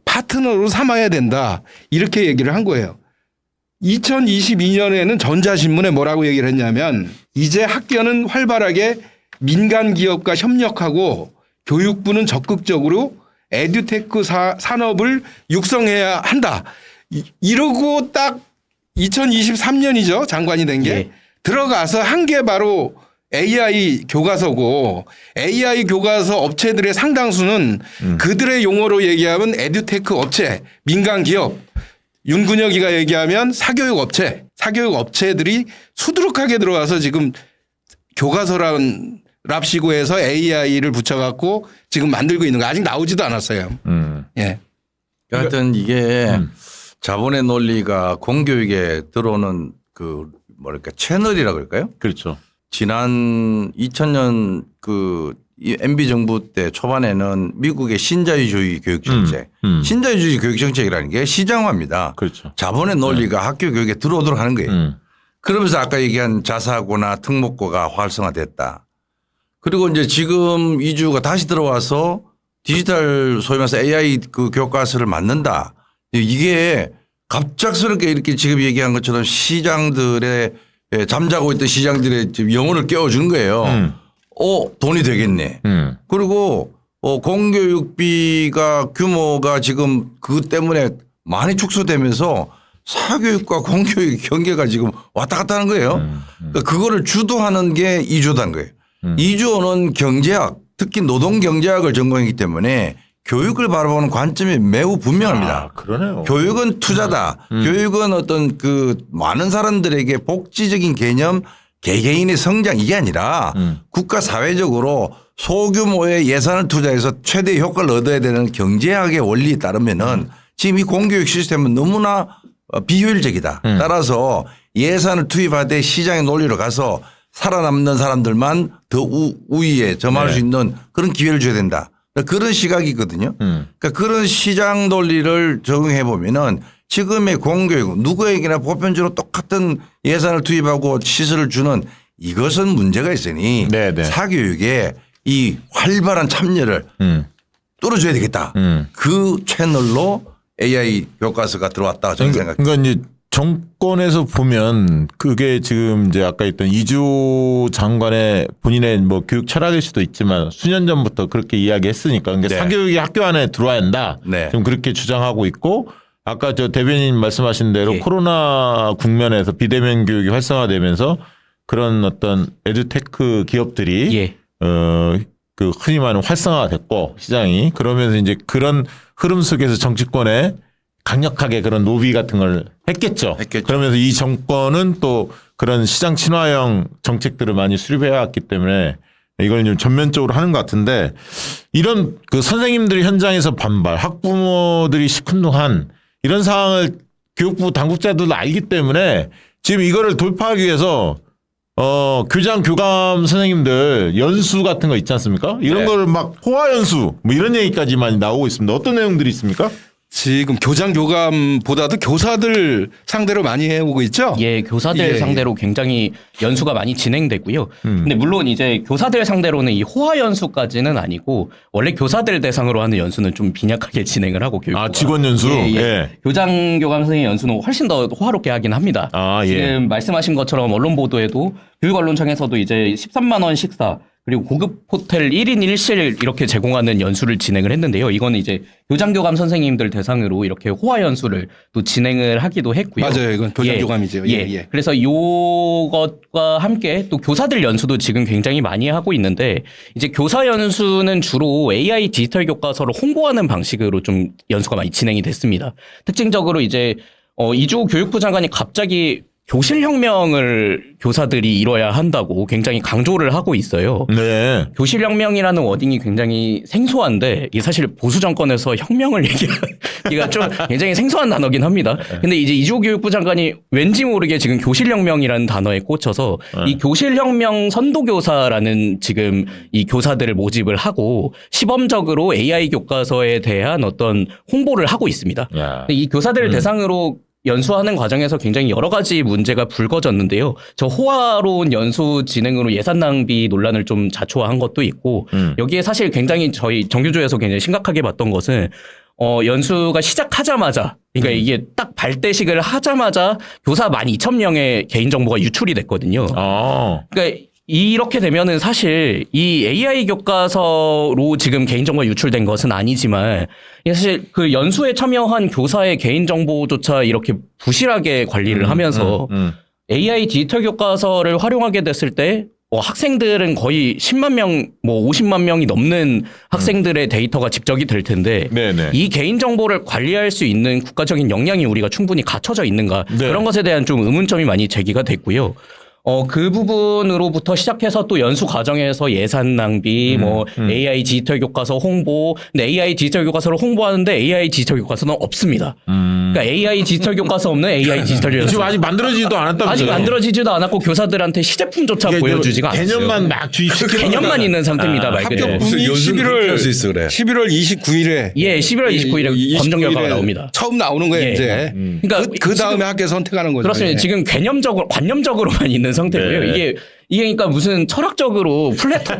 파트너로 삼아야 된다. 이렇게 얘기를 한 거예요. 2022년에는 전자신문에 뭐라고 얘기를 했냐면 이제 학교는 활발하게 민간 기업과 협력하고 교육부는 적극적으로 에듀테크 산업을 육성해야 한다. 이러고 딱 2023년이죠. 장관이 된 게. 예. 들어가서 한 게 바로 AI 교과서고 AI 교과서 업체들의 상당수는 그들의 용어로 얘기하면 에듀테크 업체, 민간 기업, 윤근혁이가 얘기하면 사교육 업체들이 수두룩하게 들어와서 지금 교과서란 랍시고 해서 AI를 붙여갖고 지금 만들고 있는 거 아직 나오지도 않았어요. 예. 하여튼 이게 자본의 논리가 공교육에 들어오는 그 뭐랄까 채널이라 그럴까요? 그렇죠. 지난 2000년 이 MB 정부 때 초반에는 미국의 신자유주의 교육 정책, 신자유주의 교육 정책이라는 게 시장화입니다. 그렇죠. 자본의 논리가 학교 교육에 들어오도록 하는 거예요. 그러면서 아까 얘기한 자사고나 특목고가 활성화됐다. 그리고 이제 지금 이주가 다시 들어와서 디지털 소위 말해서 AI 그 교과서를 만든다. 이게 갑작스럽게 이렇게 지금 얘기한 것처럼 시장들의 잠자고 있던 시장들의 지금 영혼을 깨워주는 거예요. 돈이 되겠네. 그리고 공교육비가 규모가 지금 그 때문에 많이 축소되면서 사교육과 공교육 경계가 지금 왔다 갔다 하는 거예요. 그러니까 그거를 주도하는 게 이주호다는 거예요. 이주호는 경제학, 특히 노동경제학을 전공했기 때문에 교육을 바라보는 관점이 매우 분명합니다. 그러네요. 교육은 투자다. 교육은 어떤 그 많은 사람들에게 복지적인 개념, 개개인의 성장 이게 아니라 국가 사회적으로 소규모의 예산을 투자해서 최대 효과를 얻어야 되는 경제학의 원리에 따르면은 지금 이 공교육 시스템은 너무나 비효율적이다. 따라서 예산을 투입하되 시장의 논리로 가서 살아남는 사람들만 더 우위에 점할 수 있는 그런 기회를 줘야 된다. 그런 시각이거든요. 그러니까 그런 시장 논리를 적용해 보면은 지금의 공교육 누구에게나 보편적으로 똑같은 예산을 투입하고 시설을 주는 이것은 문제가 있으니 네네. 사교육에 이 활발한 참여를 뚫어줘야 되겠다. 그 채널로 AI 교과서가 들어왔다 저는 생각합니다. 그러니까 이제 정권에서 보면 그게 지금 이제 아까 있던 이주 장관의 본인의 뭐 교육 철학일 수도 있지만 수년 전부터 그렇게 이야기했으니까 그러니까 네. 사교육이 학교 안에 들어와야 한다. 네. 지금 그렇게 주장하고 있고 아까 저 대변인 말씀하신 대로 예. 코로나 국면에서 비대면 교육이 활성화되면서 그런 어떤 에듀테크 기업들이 예. 그 흔히 말하는 활성화가 됐고 시장이 그러면서 이제 그런 흐름 속에서 정치권에 강력하게 그런 로비 같은 걸 했겠죠. 그러면서 이 정권은 또 그런 시장 친화형 정책들을 많이 수립해 왔기 때문에 이걸 좀 전면적으로 하는 것 같은데 이런 그 선생님들이 현장에서 반발, 학부모들이 시큰둥한 이런 상황을 교육부 당국자들도 알기 때문에 지금 이거를 돌파하기 위해서 교장, 교감 선생님들 연수 같은 거 있지 않습니까? 이런 네. 거를 막 호화 연수 뭐 이런 얘기까지 많이 나오고 있습니다. 어떤 내용들이 있습니까? 지금 교장 교감보다도 교사들 상대로 많이 해오고 있죠. 예, 교사들 예, 예. 상대로 굉장히 연수가 많이 진행되고요. 근데 물론 이제 교사들 상대로는 이 호화 연수까지는 아니고 원래 교사들 대상으로 하는 연수는 좀 빈약하게 진행을 하고 교육부가. 아, 직원 연수? 예, 예. 예. 교장 교감 선생님 연수는 훨씬 더 호화롭게 하긴 합니다. 아, 예. 지금 말씀하신 것처럼 언론 보도에도 교육언론청에서도 이제 13만 원 식사 그리고 고급 호텔 1인 1실 이렇게 제공하는 연수를 진행을 했는데요. 이거는 이제 교장교감 선생님들 대상으로 이렇게 호화 연수를 또 진행을 하기도 했고요. 맞아요. 이건 교장교감이죠. 예, 예. 그래서 요것과 함께 또 교사들 연수도 지금 굉장히 많이 하고 있는데 이제 교사 연수는 주로 AI 디지털 교과서를 홍보하는 방식으로 좀 연수가 많이 진행이 됐습니다. 특징적으로 이제 이주 교육부 장관이 갑자기 교실혁명을 교사들이 이뤄야 한다고 굉장히 강조를 하고 있어요. 네. 교실혁명이라는 워딩이 굉장히 생소한데 이게 사실 보수 정권에서 혁명을 얘기하기가 좀 굉장히 생소한 단어긴 합니다. 근데 이제 이주호 교육부 장관이 왠지 모르게 지금 교실혁명이라는 단어에 꽂혀서 이 교실혁명 선도교사라는 지금 이 교사들을 모집을 하고 시범적으로 AI 교과서에 대한 어떤 홍보를 하고 있습니다. 야. 이 교사들을 대상으로 연수하는 과정에서 굉장히 여러 가지 문제가 불거졌는데요. 저 호화로운 연수 진행으로 예산 낭비 논란을 좀 자초한 것도 있고 여기에 사실 굉장히 저희 정규조에서 굉장히 심각하게 봤던 것은 연수가 시작하자마자 그러니까 이게 딱 발대식을 하자마자 교사 12,000명의 개인정보가 유출이 됐거든요. 그러니까 이렇게 되면은 사실 이 AI 교과서로 지금 개인정보가 유출된 것은 아니지만 사실 그 연수에 참여한 교사의 개인정보조차 이렇게 부실하게 관리를 하면서 AI 디지털 교과서를 활용하게 됐을 때 학생들은 거의 10만 명, 50만 명이 넘는 학생들의 데이터가 집적이 될 텐데 네네. 이 개인정보를 관리할 수 있는 국가적인 역량이 우리가 충분히 갖춰져 있는가 네. 그런 것에 대한 좀 의문점이 많이 제기가 됐고요. 그 부분으로부터 시작해서 또 연수 과정에서 예산 낭비, AI 디지털 교과서 홍보, 근데 AI 디지털 교과서를 홍보하는데 AI 디지털 교과서는 없습니다. 그러니까 AI 디지털 교과서 없는 AI 디지털 교과서. 지금 아직 만들어지지도 않았다면서요? 아직 만들어지지도 않았고 교사들한테 시제품조차 이게 보여주지가 않았어요. 개념만 막 주입시키는 개념만 있는 상태입니다. 말 그대로. 합격분이 연수를 그렇게 할수 있어, 그래. 11월 29일에 예, 11월 29일에 검정 결과가 나옵니다. 처음 나오는 거예요, 예. 이제. 그러니까 그 다음에 학교 선택하는 거죠. 그렇습니다. 예. 지금 관념적으로만 있는 상태고요. 네. 이게 그러니까 무슨 철학적으로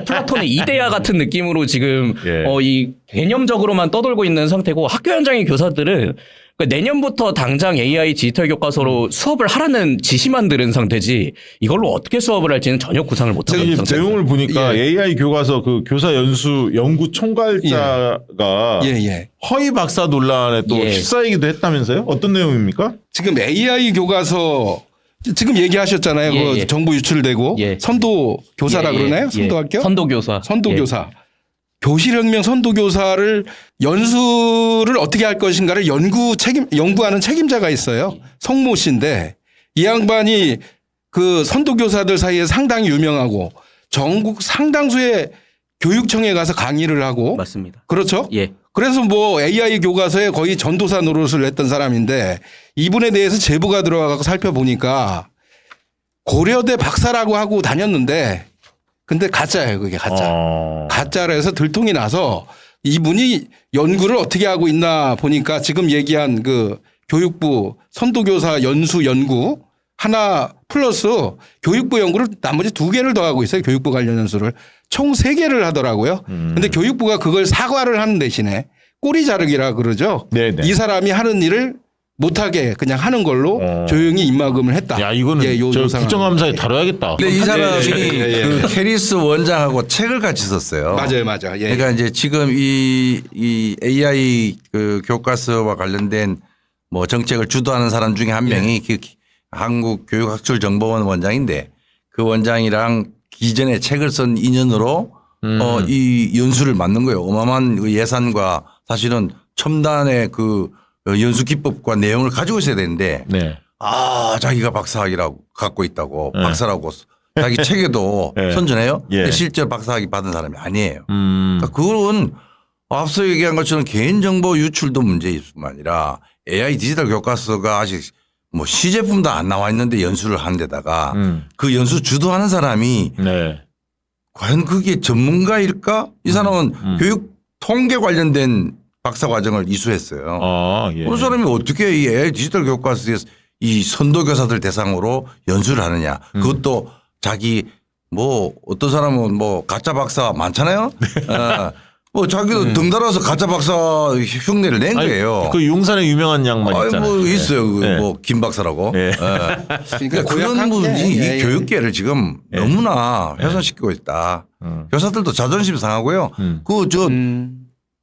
플라톤의 이데아 같은 느낌으로 지금 예. 이 개념적으로만 떠돌고 있는 상태고 학교 현장의 교사들은 그러니까 내년부터 당장 AI 디지털 교과서로 수업을 하라는 지시만 들은 상태지 이걸로 어떻게 수업을 할지는 전혀 구상을 못하고 있는 상태입니다. 내용을 보니까 AI 교과서 그 교사 연수 연구 총괄자가 허위 박사 논란에 또 예. 휩싸이기도 했다면서요? 어떤 내용입니까? 지금 AI 교과서 지금 얘기하셨잖아요. 예, 그 예. 정보 유출되고 예. 선도 교사라 예, 예, 그러나요? 예. 선도학교? 선도교사. 선도교사. 교실혁명 선도교사를 연수를 어떻게 할 것인가를 연구하는 책임자가 있어요. 성모 씨인데 이 양반이 그 선도교사들 사이에 상당히 유명하고 전국 상당수의 교육청에 가서 강의를 하고 맞습니다. 그렇죠? 예. 그래서 뭐 AI 교과서에 거의 전도사 노릇을 했던 사람인데 이분에 대해서 제보가 들어가서 살펴보니까 고려대 박사라고 하고 다녔는데 근데 가짜예요. 그게 가짜. 가짜라 해서 들통이 나서 이분이 연구를 어떻게 하고 있나 보니까 지금 얘기한 그 교육부 선도교사 연수 연구 하나 플러스 교육부 연구를 나머지 2개를 더 하고 있어요. 교육부 관련 연수를. 총 3개를 하더라고요. 근데 교육부가 그걸 사과를 하는 대신에 꼬리 자르기라 그러죠. 네네. 이 사람이 하는 일을 못하게 그냥 하는 걸로 조용히 입막음을 했다. 야 이거는 예, 요 저 상황. 국정감사에 다뤄야겠다. 근데 이 사람이 예. 그 캐리스 원장하고 책을 같이 썼어요. 맞아요. 예. 그러니까 이제 지금 이 AI 그 교과서와 관련된 뭐 정책을 주도하는 사람 중에 한 명이 그 한국교육학술정보원 원장인데 그 원장이랑 기존에 책을 쓴 인연으로 이 연수를 만든 거예요. 어마어마한 그 예산과 사실은 첨단의 그 연수 기법과 내용을 가지고 있어야 되는데 네. 자기가 박사학위라고 갖고 있다고 박사라고 자기 책에도 네. 선전해요. 예. 근데 실제로 박사학위 받은 사람이 아니에요. 그러니까 그건 앞서 얘기한 것처럼 개인정보 유출도 문제일 뿐만 아니라 AI 디지털 교과서가 아직 뭐 시제품도 안 나와 있는데 연수를 하는 데다가 그 연수 주도하는 사람이 네. 과연 그게 전문가일까? 이 사람은 교육 통계 관련된 박사 과정을 이수했어요. 예. 그 사람이 어떻게 이 AI 디지털 교과서에서 이 선도 교사들 대상으로 연수를 하느냐. 그것도 자기 뭐 어떤 사람은 뭐 가짜 박사 많잖아요. 뭐 자기도 등달아서 가짜 박사 흉내를 낸 거예요. 그 용산에 유명한 양반 있잖아요. 뭐 있어요. 그 네. 뭐 김 박사라고. 네. 그러니까 그런 분이 이 교육계를 지금 너무나 훼손시키고 있다. 교사들도 자존심 상하고요. 그 저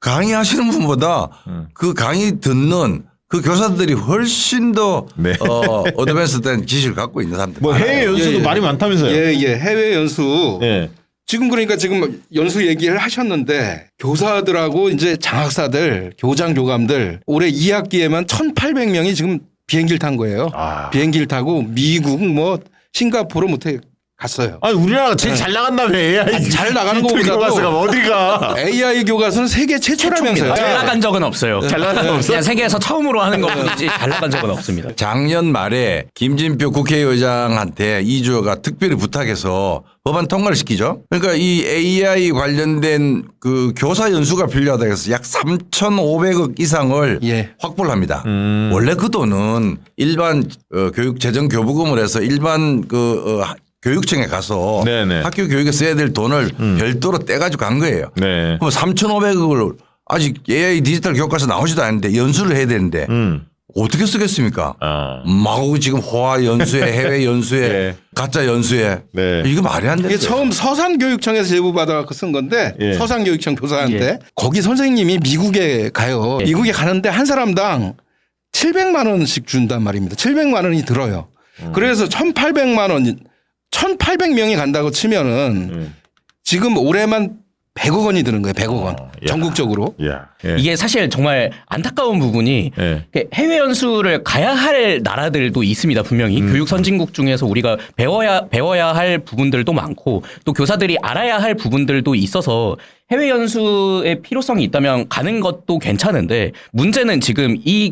강의하시는 분보다 그 강의 듣는 그 교사들이 훨씬 더 네. 어드밴스된 지식을 갖고 있는 사람들. 뭐 해외 많아요. 연수도 많이 많다면서요. 예. 해외 연수. 예. 지금 그러니까 지금 연수 얘기를 하셨는데 교사들하고 이제 장학사들, 교장, 교감들 올해 2학기에만 1,800명이 지금 비행기를 탄 거예요. 비행기를 타고 미국 뭐 싱가포르 못해 갔어요. 아니 우리나라가 제일 잘 나간다며 AI. 잘 나가는 디지털 거보다도 교과서가 어디가? AI 교과서는 세계 최초라면서요. 잘 나간 적은 없어요. 잘 나간 적 없어? 그냥 세계에서 처음으로 하는 것뿐이지 잘 나간 적은 없습니다. 작년 말에 김진표 국회의장한테 이주호가 특별히 부탁해서 법안 통과를 시키죠. 그러니까 이 AI 관련된 그 교사 연수가 필요하다 해서 약 3,500억 이상을 예. 확보를 합니다. 원래 그 돈은 일반 교육재정교부금을 해서 일반 교육청에 가서 네네. 학교 교육에 써야 될 돈을 별도로 떼가지고 간 거예요. 네. 그럼 3,500억을 아직 AI 디지털 교과서 나오지도 않는데 연수를 해야 되는데 어떻게 쓰겠습니까? 마구 지금 호화 연수에 해외 연수에 네. 가짜 연수에 네. 이거 말이 안 이게 되죠. 처음 서산교육청에서 제보받아 쓴 건데 예. 서산교육청 교사한테 예. 거기 선생님이 미국에 가요. 미국에 가는데 한 사람당 700만 원씩 준단 말입니다. 700만 원이 들어요. 그래서 1,800만 원 1,800명이 간다고 치면은 지금 올해만 100억 원이 드는 거예요. 100억 원. 야. 전국적으로. 야. 예. 이게 사실 정말 안타까운 부분이 예. 해외 연수를 가야 할 나라들도 있습니다. 분명히 교육 선진국 중에서 우리가 배워야 할 부분들도 많고 또 교사들이 알아야 할 부분들도 있어서 해외 연수의 필요성이 있다면 가는 것도 괜찮은데 문제는 지금 이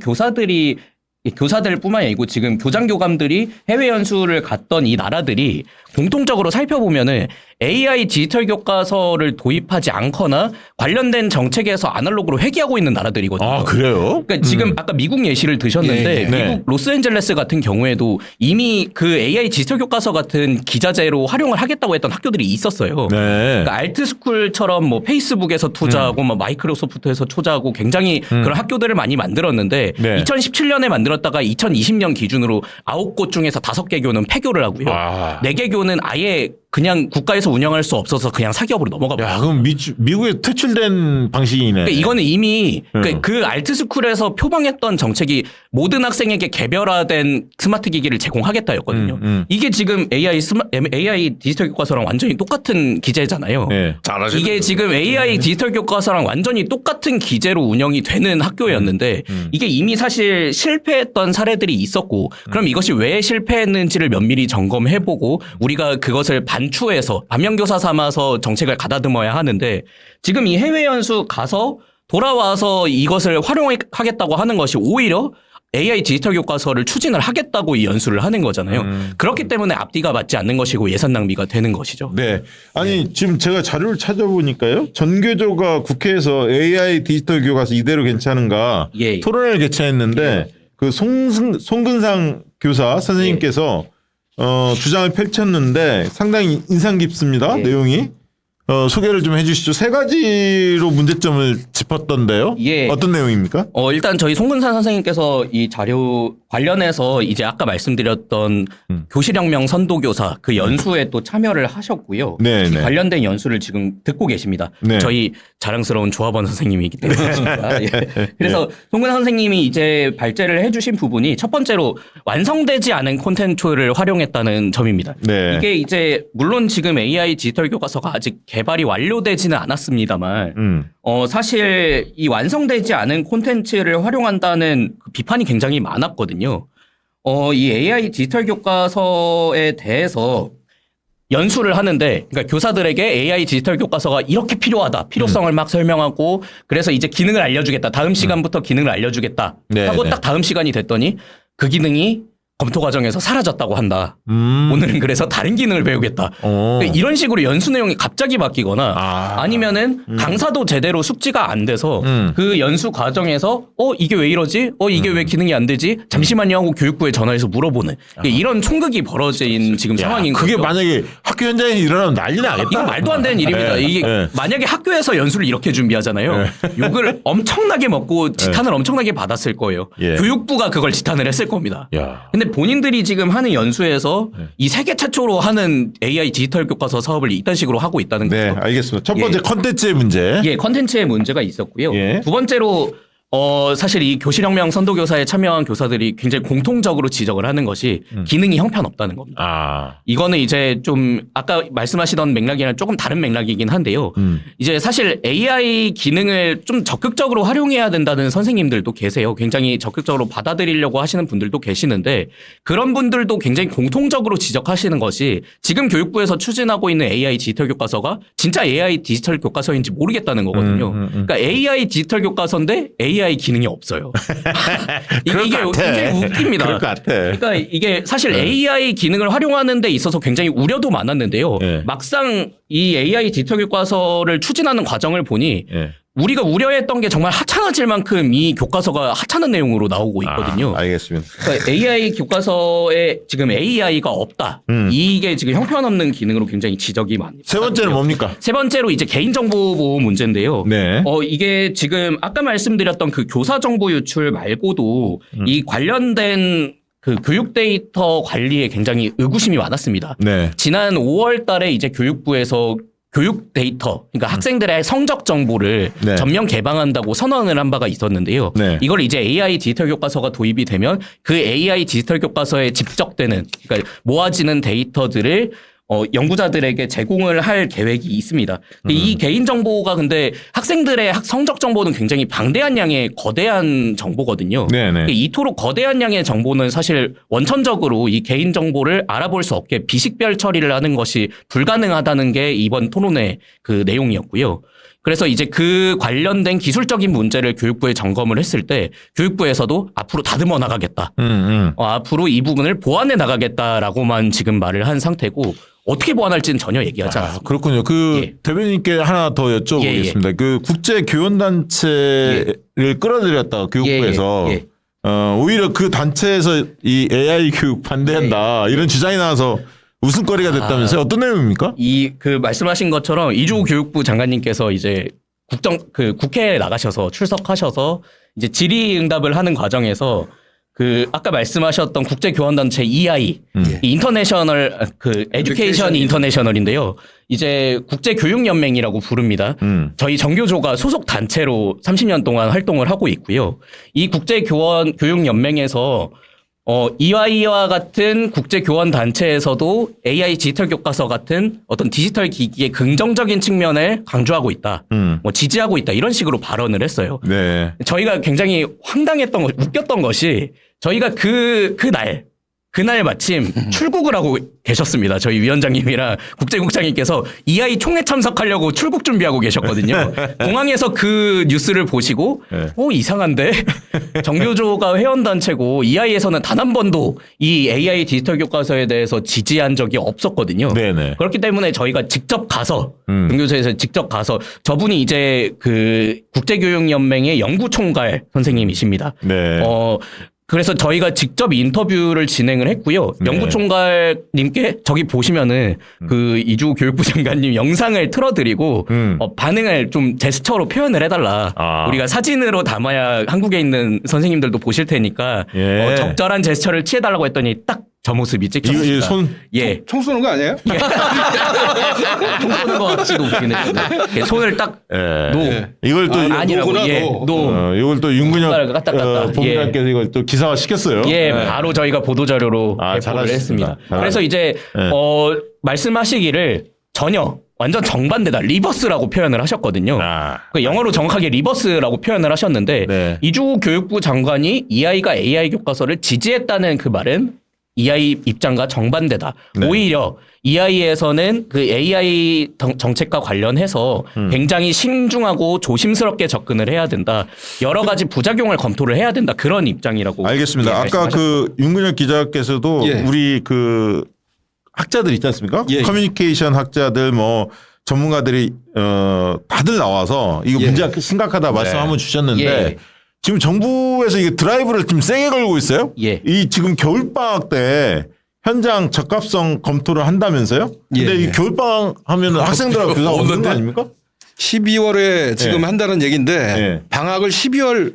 교사들뿐만이 아니고 지금 교장 교감들이 해외 연수를 갔던 이 나라들이 공통적으로 살펴보면은 AI 디지털 교과서를 도입하지 않거나 관련된 정책에서 아날로그로 회귀하고 있는 나라들이거든요. 아 그래요? 그러니까 지금 아까 미국 예시를 드셨는데 예, 예. 네. 미국 로스앤젤레스 같은 경우에도 이미 그 AI 디지털 교과서 같은 기자재로 활용을 하겠다고 했던 학교들이 있었어요. 네. 그러니까 알트스쿨처럼 뭐 페이스북에서 투자하고 뭐 마이크로소프트에서 투자하고 굉장히 그런 학교들을 많이 만들었는데 네. 2017년에 만들었다가 2020년 기준으로 9곳 중에서 5개 교는 폐교를 하고요. 4개 교는 아예 그냥 국가에서 운영할 수 없어서 그냥 사기업으로 넘어가 버려요. 야 그럼 미국에 퇴출된 방식이네. 그러니까 이거는 이미 그 알트스쿨에서 표방했던 정책이 모든 학생에게 개별화된 스마트 기기를 제공하겠다였거든요. 이게 지금 AI 디지털 교과서랑 완전히 똑같은 기제잖아요. 네. 잘하시네. 이게 지금 AI 디지털 교과서랑 완전히 똑같은 기제로 운영이 되는 학교였는데 이게 이미 사실 실패했던 사례들이 있었고 그럼 이것이 왜 실패했는지를 면밀히 점검해보고 우리가 그것을 반추해서 반면교사 삼아서 정책을 가다듬어야 하는데 지금 이 해외 연수 가서 돌아와서 이것을 활용하겠다고 하는 것이 오히려 AI 디지털 교과서를 추진을 하겠다고 이 연수를 하는 거잖아요. 그렇기 때문에 앞뒤가 맞지 않는 것이고 예산 낭비가 되는 것이죠. 네. 아니 지금 제가 자료를 찾아보니까요. 전교조가 국회에서 AI 디지털 교과서 이대로 괜찮은가 예. 토론회를 개최했는데 그 송근상 교사 선생님께서 주장을 펼쳤는데 상당히 인상 깊습니다. 예. 내용이. 소개를 좀 해주시죠. 세 가지로 문제점을 짚었던데요. 예. 어떤 내용입니까? 일단 저희 송근산 선생님께서 이 자료 관련해서 이제 아까 말씀드렸던 교실혁명 선도교사 그 연수에 또 참여를 하셨고요. 네, 이 네. 관련된 연수를 지금 듣고 계십니다. 네. 저희 자랑스러운 조합원 선생님이기 때문입니다. 예. 그래서 송근산 선생님이 이제 발제를 해주신 부분이 첫 번째로 완성되지 않은 콘텐츠를 활용했다는 점입니다. 네. 이게 이제 물론 지금 AI 디지털 교과서가 아직 개발이 완료되지는 않았습니다만 사실 이 완성되지 않은 콘텐츠를 활용한다는 그 비판이 굉장히 많았거든요. 이 AI 디지털 교과서에 대해서 연수를 하는데, 그러니까 교사들에게 AI 디지털 교과서가 이렇게 필요하다, 필요성을 막 설명하고, 그래서 이제 기능을 알려주겠다, 다음 시간부터 기능을 알려주겠다 네, 하고 네. 딱 다음 시간이 됐더니 그 기능이 검토 과정에서 사라졌다고 한다. 오늘은 그래서 다른 기능을 배우겠다. 그러니까 이런 식으로 연수 내용이 갑자기 바뀌거나 아니면은 강사도 제대로 숙지가 안 돼서 그 연수 과정에서 이게 왜 이러지? 이게 왜 기능이 안 되지? 잠시만요 하고 교육부에 전화해서 물어보는 그러니까 이런 총극이 벌어진 지금 상황인 그게 거죠. 만약에 학교 현장에 일어나면 난리 나겠다. 이건 말도 안 되는 일입니다. 네. 이게 네. 만약에 학교에서 연수를 이렇게 준비하잖아요. 욕을 엄청나게 먹고 지탄을 엄청나게 받았을 거예요. 예. 교육부가 그걸 지탄을 했을 겁니다. 야. 근데 본인들이 지금 하는 연수에서 이 세계 최초로 하는 AI 디지털 교과서 사업을 이딴 식으로 하고 있다는 거죠. 네, 알겠습니다. 첫 번째 예. 컨텐츠의 문제. 예, 컨텐츠에 문제가 있었고요. 예. 두 번째로 사실 이 교실혁명 선도교사에 참여한 교사들이 굉장히 공통적으로 지적을 하는 것이 기능이 형편없다는 겁니다. 이거는 이제 좀 아까 말씀하시던 맥락이랑 조금 다른 맥락이긴 한데요. 이제 사실 AI 기능을 좀 적극적으로 활용해야 된다는 선생님들도 계세요. 굉장히 적극적으로 받아들이려고 하시는 분들도 계시는데 그런 분들도 굉장히 공통적으로 지적하시는 것이 지금 교육부에서 추진하고 있는 AI 디지털 교과서가 진짜 AI 디지털 교과서인지 모르겠다는 거거든요. 그러니까 AI 디지털 교과서인데 AI 기능이 없어요. 그럴 이게 것 같아. 굉장히 웃깁니다. 그럴 것 같아. 그러니까 이게 사실 AI 기능을 활용하는 데 있어서 굉장히 우려도 많았는데요. 네. 막상 이 AI 디지털 교과서를 추진하는 과정을 보니 예. 우리가 우려했던 게 정말 하찮아질 만큼 이 교과서가 하찮은 내용으로 나오고 있거든요. 알겠습니다. 그러니까 AI 교과서에 지금 AI가 없다. 이게 지금 형편없는 기능으로 굉장히 지적이 많습니다. 세 번째는 뭡니까? 세 번째로 이제 개인정보 보호 문제인데요. 네. 이게 지금 아까 말씀드렸던 그 교사 정보 유출 말고도 이 관련된 그 교육 데이터 관리에 굉장히 의구심이 많았습니다. 네. 지난 5월 달에 이제 교육부에서 교육 데이터, 그러니까 학생들의 성적 정보를 네. 전면 개방한다고 선언을 한 바가 있었는데요. 네. 이걸 이제 AI 디지털 교과서가 도입이 되면 그 AI 디지털 교과서에 집적되는, 그러니까 모아지는 데이터들을 연구자들에게 제공을 할 계획이 있습니다. 근데 이 개인정보가 근데 학생들의 성적 정보는 굉장히 방대한 양의 거대한 정보거든요. 네네. 이토록 거대한 양의 정보는 사실 원천적으로 이 개인정보를 알아볼 수 없게 비식별 처리를 하는 것이 불가능하다는 게 이번 토론의 그 내용이었고요. 그래서 이제 그 관련된 기술적인 문제를 교육부에 점검을 했을 때 교육부에서도 앞으로 다듬어 나가겠다. 앞으로 이 부분을 보완해 나가겠다라고만 지금 말을 한 상태고 어떻게 보완할지는 전혀 얘기하지 않았습니다. 그렇군요. 그 예. 대변인께 하나 더 여쭤보겠습니다. 그 국제 교원 단체를 끌어들였다 교육부에서 예. 오히려 그 단체에서 이 AI 교육 반대한다 이런 주장이 나와서 웃음거리가 됐다면서요? 어떤 내용입니까? 그 말씀하신 것처럼 이주호 교육부 장관님께서 이제 국회에 나가셔서 출석하셔서 이제 질의응답을 하는 과정에서 그 아까 말씀하셨던 국제교환단체 EI, 이 인터내셔널 그 에듀케이션 인터내셔널인데요. 이제 국제교육연맹이라고 부릅니다. 저희 정교조가 소속 단체로 30년 동안 활동을 하고 있고요. 이 국제교육연맹에서 EI와 같은 국제교원 단체에서도 AI 디지털 교과서 같은 어떤 디지털 기기의 긍정적인 측면을 강조하고 있다. 지지하고 있다. 이런 식으로 발언을 했어요. 네. 저희가 굉장히 웃겼던 것이 저희가 그날 마침 출국을 하고 계셨습니다. 저희 위원장님이랑 국제국장님께서 EI 총회 참석하려고 출국 준비하고 계셨거든요. 공항에서 그 뉴스를 보시고 이상한데 정교조가 회원단체고 EI에서는 단 한 번도 이 AI 디지털 교과서에 대해서 지지한 적이 없었거든요. 네네. 그렇기 때문에 저희가 직접 가서 정교조에서 직접 가서 저분이 이제 그 국제교육연맹의 연구총괄 선생님이십니다. 네. 그래서 저희가 직접 인터뷰를 진행을 했고요. 네. 연구총괄님께 저기 보시면은 그 이주호 교육부 장관님 영상을 틀어드리고 반응을 좀 제스처로 표현을 해달라. 아. 우리가 사진으로 담아야 한국에 있는 선생님들도 보실 테니까 예. 적절한 제스처를 취해달라고 했더니 딱 저 모습이 찍혔습니다. 이 손 예. 총 쏘는 거 아니에요? 총 쏘는 것 같지도 보이네요. 예, 손을 딱 예. 노. 이걸 또 아니라고. 노구나, 예. 노. 노. 이걸 또 윤근혁 까딱까딱. 본부장께서 이걸 또 기사화 시켰어요. 예, 바로 저희가 보도자료로 아, 배포를 잘하셨습니다. 했습니다. 잘하셨습니다. 그래서 이제 네. 말씀하시기를 전혀 완전 정반대다 리버스라고 표현을 하셨거든요. 아. 그 영어로 정확하게 리버스라고 표현을 하셨는데 네. 이주호 교육부 장관이 EI가 AI 교과서를 지지했다는 그 말은 EI 입장과 정반대다. 네. 오히려 EI에서는 그 AI 정책과 관련해서 굉장히 신중하고 조심스럽게 접근을 해야 된다. 여러 가지 부작용을 검토를 해야 된다. 그런 입장이라고. 알겠습니다. 예, 아까 말씀하셨습니다. 그 윤근혁 기자께서도 예. 우리 그 학자들 있지 않습니까? 예. 커뮤니케이션 학자들 뭐 전문가들이 다들 나와서 이거 예. 문제가 심각하다 말씀 한번 주셨는데 예. 지금 정부에서 이게 드라이브를 좀 세게 걸고 있어요. 예. 이 지금 겨울방학 때 현장 적합성 검토를 한다면서요? 근데 예, 이 예. 겨울방학 하면 학생들하고 교사가 없는 거 아닙니까? 12월에 지금 예. 한다는 얘기인데 예. 방학을 12월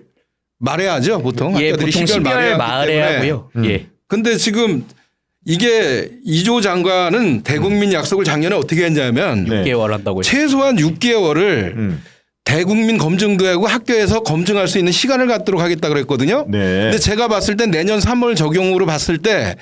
말에 하죠 보통. 예, 학교들이 보통 12월 말에 하고요. 예. 근데 지금 이게 이조 장관은 대국민 약속을 작년에 어떻게 했냐면 네. 6개월 한다고 했죠. 최소한 6개월을 대국민 검증도하고 학교에서 검증할 수 있는 시간을 갖도록 하겠다 그랬거든요. 네. 근데 제가 봤을 때 내년 3월 적용으로 봤을 때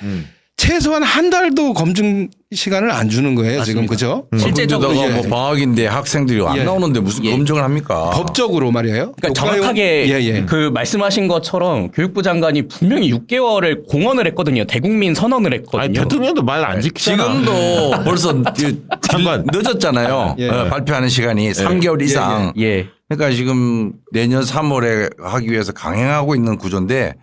최소한 한 달도 검증 시간을 안 주는 거예요. 지금 그죠? 실제적으로 거기다가 예. 뭐 방학인데 학생들이 안 예. 나오는데 무슨 예. 검증을 합니까? 법적으로 말이에요. 그러니까 교과용- 정확하게 예, 예. 그 말씀하신 것처럼 교육부 장관이 분명히 6개월을 공언을 했거든요. 대국민 선언을 아니, 했거든요. 대통령도 말 안 지키잖아. 지금도 벌써 잠깐. 늦었잖아요. 예. 발표하는 시간이 3개월 이상. 예. 그러니까 지금 내년 3월에 하기 위해서 강행하고 있는 구조인데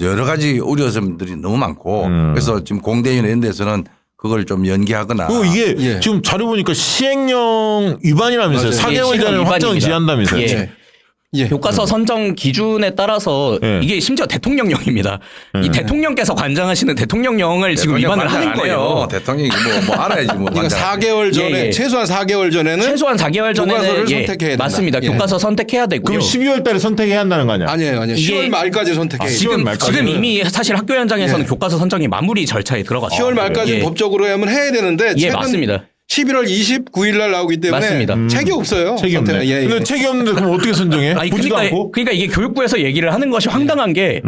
여러 가지 우려점들이 너무 많고 그래서 지금 공대위나 이런 데서는 그걸 좀 연기하거나. 그리고 이게 예. 지금 자료 보니까 시행령 위반이라면서요. 맞아요. 4개월 예, 전에 시행령 확정 위반입니다. 지한다면서요. 예. 예. 교과서 선정 기준에 따라서 예. 이게 심지어 대통령령입니다. 이 대통령께서 관장하시는 대통령령을 지금 위반을 하는 거예요. 대통령이 뭐 알아야지 뭐. 그러니까 관장. 4개월 전에 예, 예. 최소한 4개월 전에는 최소한 4개월 전에는 교과서를 예, 선택해야 된다. 맞습니다. 예. 교과서 선택해야 되고요. 그럼 12월 달에 선택해야 한다는 거 아니야? 아니에요. 이게- 10월 말까지 선택해야 돼요. 지금 말까지는- 지금 이미 사실 학교 현장에서는 예. 교과서 선정이 마무리 절차에 들어갔어요. 10월 말까지 예. 법적으로 하면 해야 되는데 예, 최근 맞습니다. 11월 29일 날 나오기 때문에 맞습니다. 책이 없어요. 책이 없네. 선택. 예, 예. 근데 책이 없는데 그럼 어떻게 선정해? 아니, 보지도 그러니까, 않고? 그러니까 이게 교육부에서 얘기를 하는 것이 황당한 게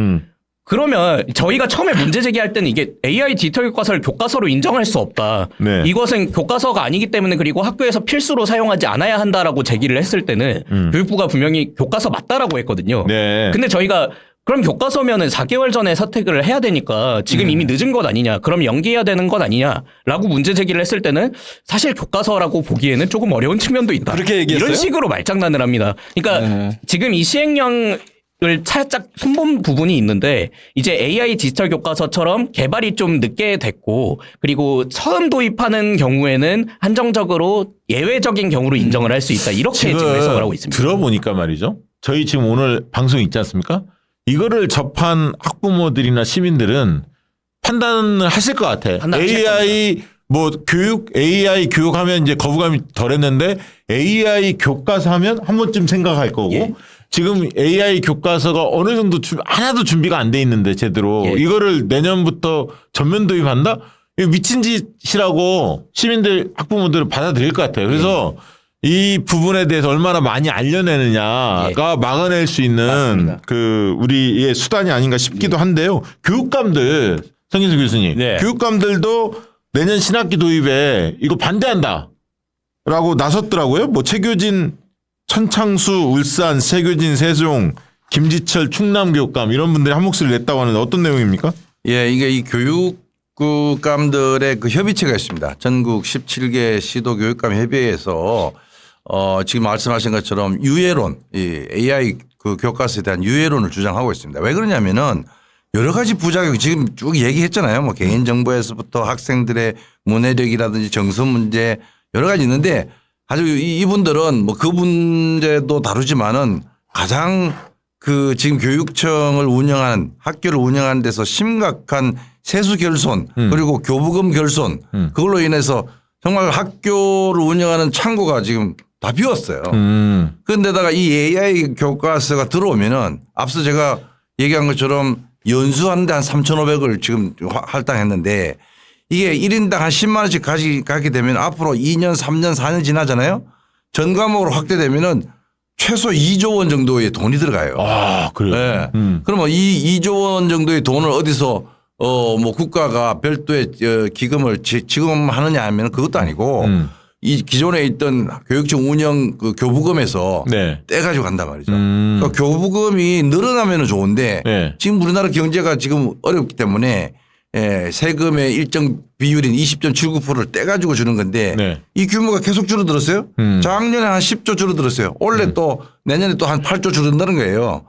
그러면 저희가 처음에 문제 제기할 때는 이게 AI 디지털 교과서를 교과서로 인정할 수 없다. 네. 이것은 교과서가 아니기 때문에 그리고 학교에서 필수로 사용하지 않아야 한다라고 제기를 했을 때는 교육부가 분명히 교과서 맞다라고 했거든요. 네. 근데 저희가 그럼 교과서면은 4개월 전에 선택을 해야 되니까 지금 이미 늦은 것 아니냐, 그럼 연기해야 되는 것 아니냐라고 문제 제기를 했을 때는 사실 교과서라고 보기에는 조금 어려운 측면도 있다. 그렇게 얘기했어요? 이런 식으로 말장난을 합니다. 그러니까 지금 이 시행령을 살짝 손본 부분이 있는데 이제 AI 디지털 교과서처럼 개발이 좀 늦게 됐고 그리고 처음 도입하는 경우에는 한정적으로 예외적인 경우로 인정을 할 수 있다. 이렇게 지금 해석을 하고 있습니다. 들어보니까 말이죠. 저희 지금 오늘 방송 있지 않습니까? 이거를 접한 학부모들이나 시민들은 판단을 하실 것 같아. 판단하실 AI 뭐 AI 교육하면 이제 거부감이 덜했는데 AI 교과서 하면 한 번쯤 생각할 거고 예. 지금 AI 교과서가 어느 정도 하나도 준비가 안 돼 있는데 제대로 예. 이거를 내년부터 전면 도입한다? 이거 미친 짓이라고 시민들 학부모들은 받아들일 것 같아요. 그래서 이 부분에 대해서 얼마나 많이 알려내느냐가 막아낼 수 있는 맞습니다. 그 우리의 수단이 아닌가 싶기도 한데요. 교육감들 성인수 교수님, 네. 교육감들도 내년 신학기 도입에 이거 반대한다라고 나섰더라고요. 뭐 최교진, 천창수, 울산, 최교진, 세종, 김지철, 충남 교육감 이런 분들이 한 목소리를 냈다고 하는데 어떤 내용입니까? 예, 이게 이 교육감들의 그 협의체가 있습니다. 전국 17개 시도 교육감 협의회에서 지금 말씀하신 것처럼 유예론, 이 AI 그 교과서에 대한 유예론을 주장하고 있습니다. 왜 그러냐면은 여러 가지 부작용 지금 쭉 얘기했잖아요. 뭐 개인정보에서부터 학생들의 문해력이라든지 정서 문제 여러 가지 있는데 아주 이분들은 뭐 그 문제도 다루지만은 가장 그 지금 교육청을 운영하는 학교를 운영하는 데서 심각한 세수 결손 그리고 교부금 결손 그걸로 인해서 정말 학교를 운영하는 창구가 지금 다 비었어요. 그런데다가 이 AI 교과서가 들어오면은 앞서 제가 얘기한 것처럼 연수하는데 한 3,500을 지금 할당했는데 이게 1인당 한 10만 원씩 가게 되면 앞으로 2년, 3년, 4년 지나잖아요. 전 과목으로 확대되면은 최소 2조 원 정도의 돈이 들어가요. 아, 그래요. 네. 그러면 이 2조 원 정도의 돈을 어디서 뭐 국가가 별도의 기금을 지급하느냐 하면 그것도 아니고 이 기존에 있던 교육청 운영 그 교부금에서 네. 떼가지고 간단 말이죠. 그러니까 교부금이 늘어나면 좋은데 네. 지금 우리나라 경제가 지금 어렵기 때문에 세금의 일정 비율인 20.79%를 떼가지고 주는 건데 네. 이 규모가 계속 줄어들었어요. 작년에 한 10조 줄어들었어요. 올해 또 내년에 또 한 8조 줄어드는 거예요.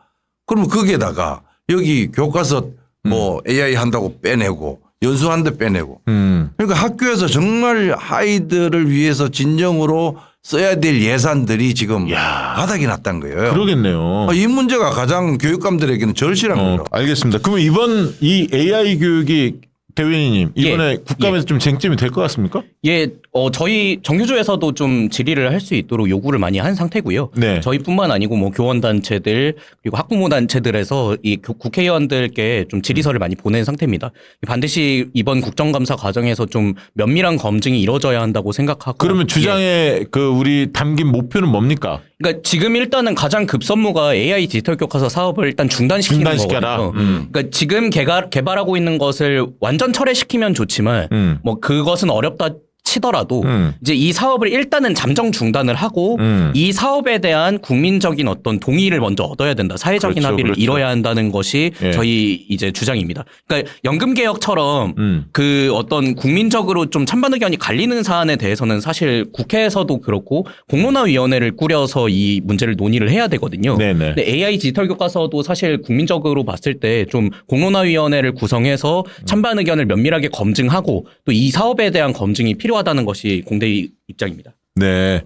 그러면 거기에다가 여기 교과서 뭐 AI 한다고 빼내고 연수한데 빼내고 그러니까 학교에서 정말 아이들을 위해서 진정으로 써야 될 예산들이 지금 바닥이 났다는 거예요. 그러겠네요. 이 문제가 가장 교육감들에게는 절실한 거죠. 알겠습니다. 그러면 이번 이 AI 교육이 대변인님 이번에 국감에서 좀 쟁점이 될 것 같습니까? 예, 저희 정규조에서도 좀 질의를 할 수 있도록 요구를 많이 한 상태고요. 네. 저희뿐만 아니고 뭐 교원단체들 그리고 학부모 단체들에서 이 국회의원들께 좀 질의서를 많이 보낸 상태입니다. 반드시 이번 국정감사 과정에서 좀 면밀한 검증이 이루어져야 한다고 생각하고. 그러면 주장에 그 우리 담긴 목표는 뭡니까? 그러니까 지금 일단은 가장 급선무가 AI 디지털 교과서 사업을 일단 중단시키는 중단시켜라. 거거든요. 그러니까 지금 개발하고 있는 것을 완전 철회시키면 좋지만 뭐 그것은 어렵다 치더라도 이제 이 사업을 일단은 잠정 중단을 하고 이 사업에 대한 국민적인 어떤 동의를 먼저 얻어야 된다. 사회적인 그렇죠, 합의를 그렇죠. 이뤄야 한다는 것이 예. 저희 이제 주장입니다. 그러니까 연금 개혁처럼 그 어떤 국민적으로 좀 찬반 의견이 갈리는 사안에 대해서는 사실 국회에서도 그렇고 공론화위원회를 꾸려서 이 문제를 논의를 해야 되거든요. 네네. 근데 AI 디지털 교과서도 사실 국민적으로 봤을 때 좀 공론화위원회를 구성해서 찬반 의견을 면밀하게 검증하고 또 이 사업에 대한 검증이 필요하다는 것이 공대의 입장입니다. 네.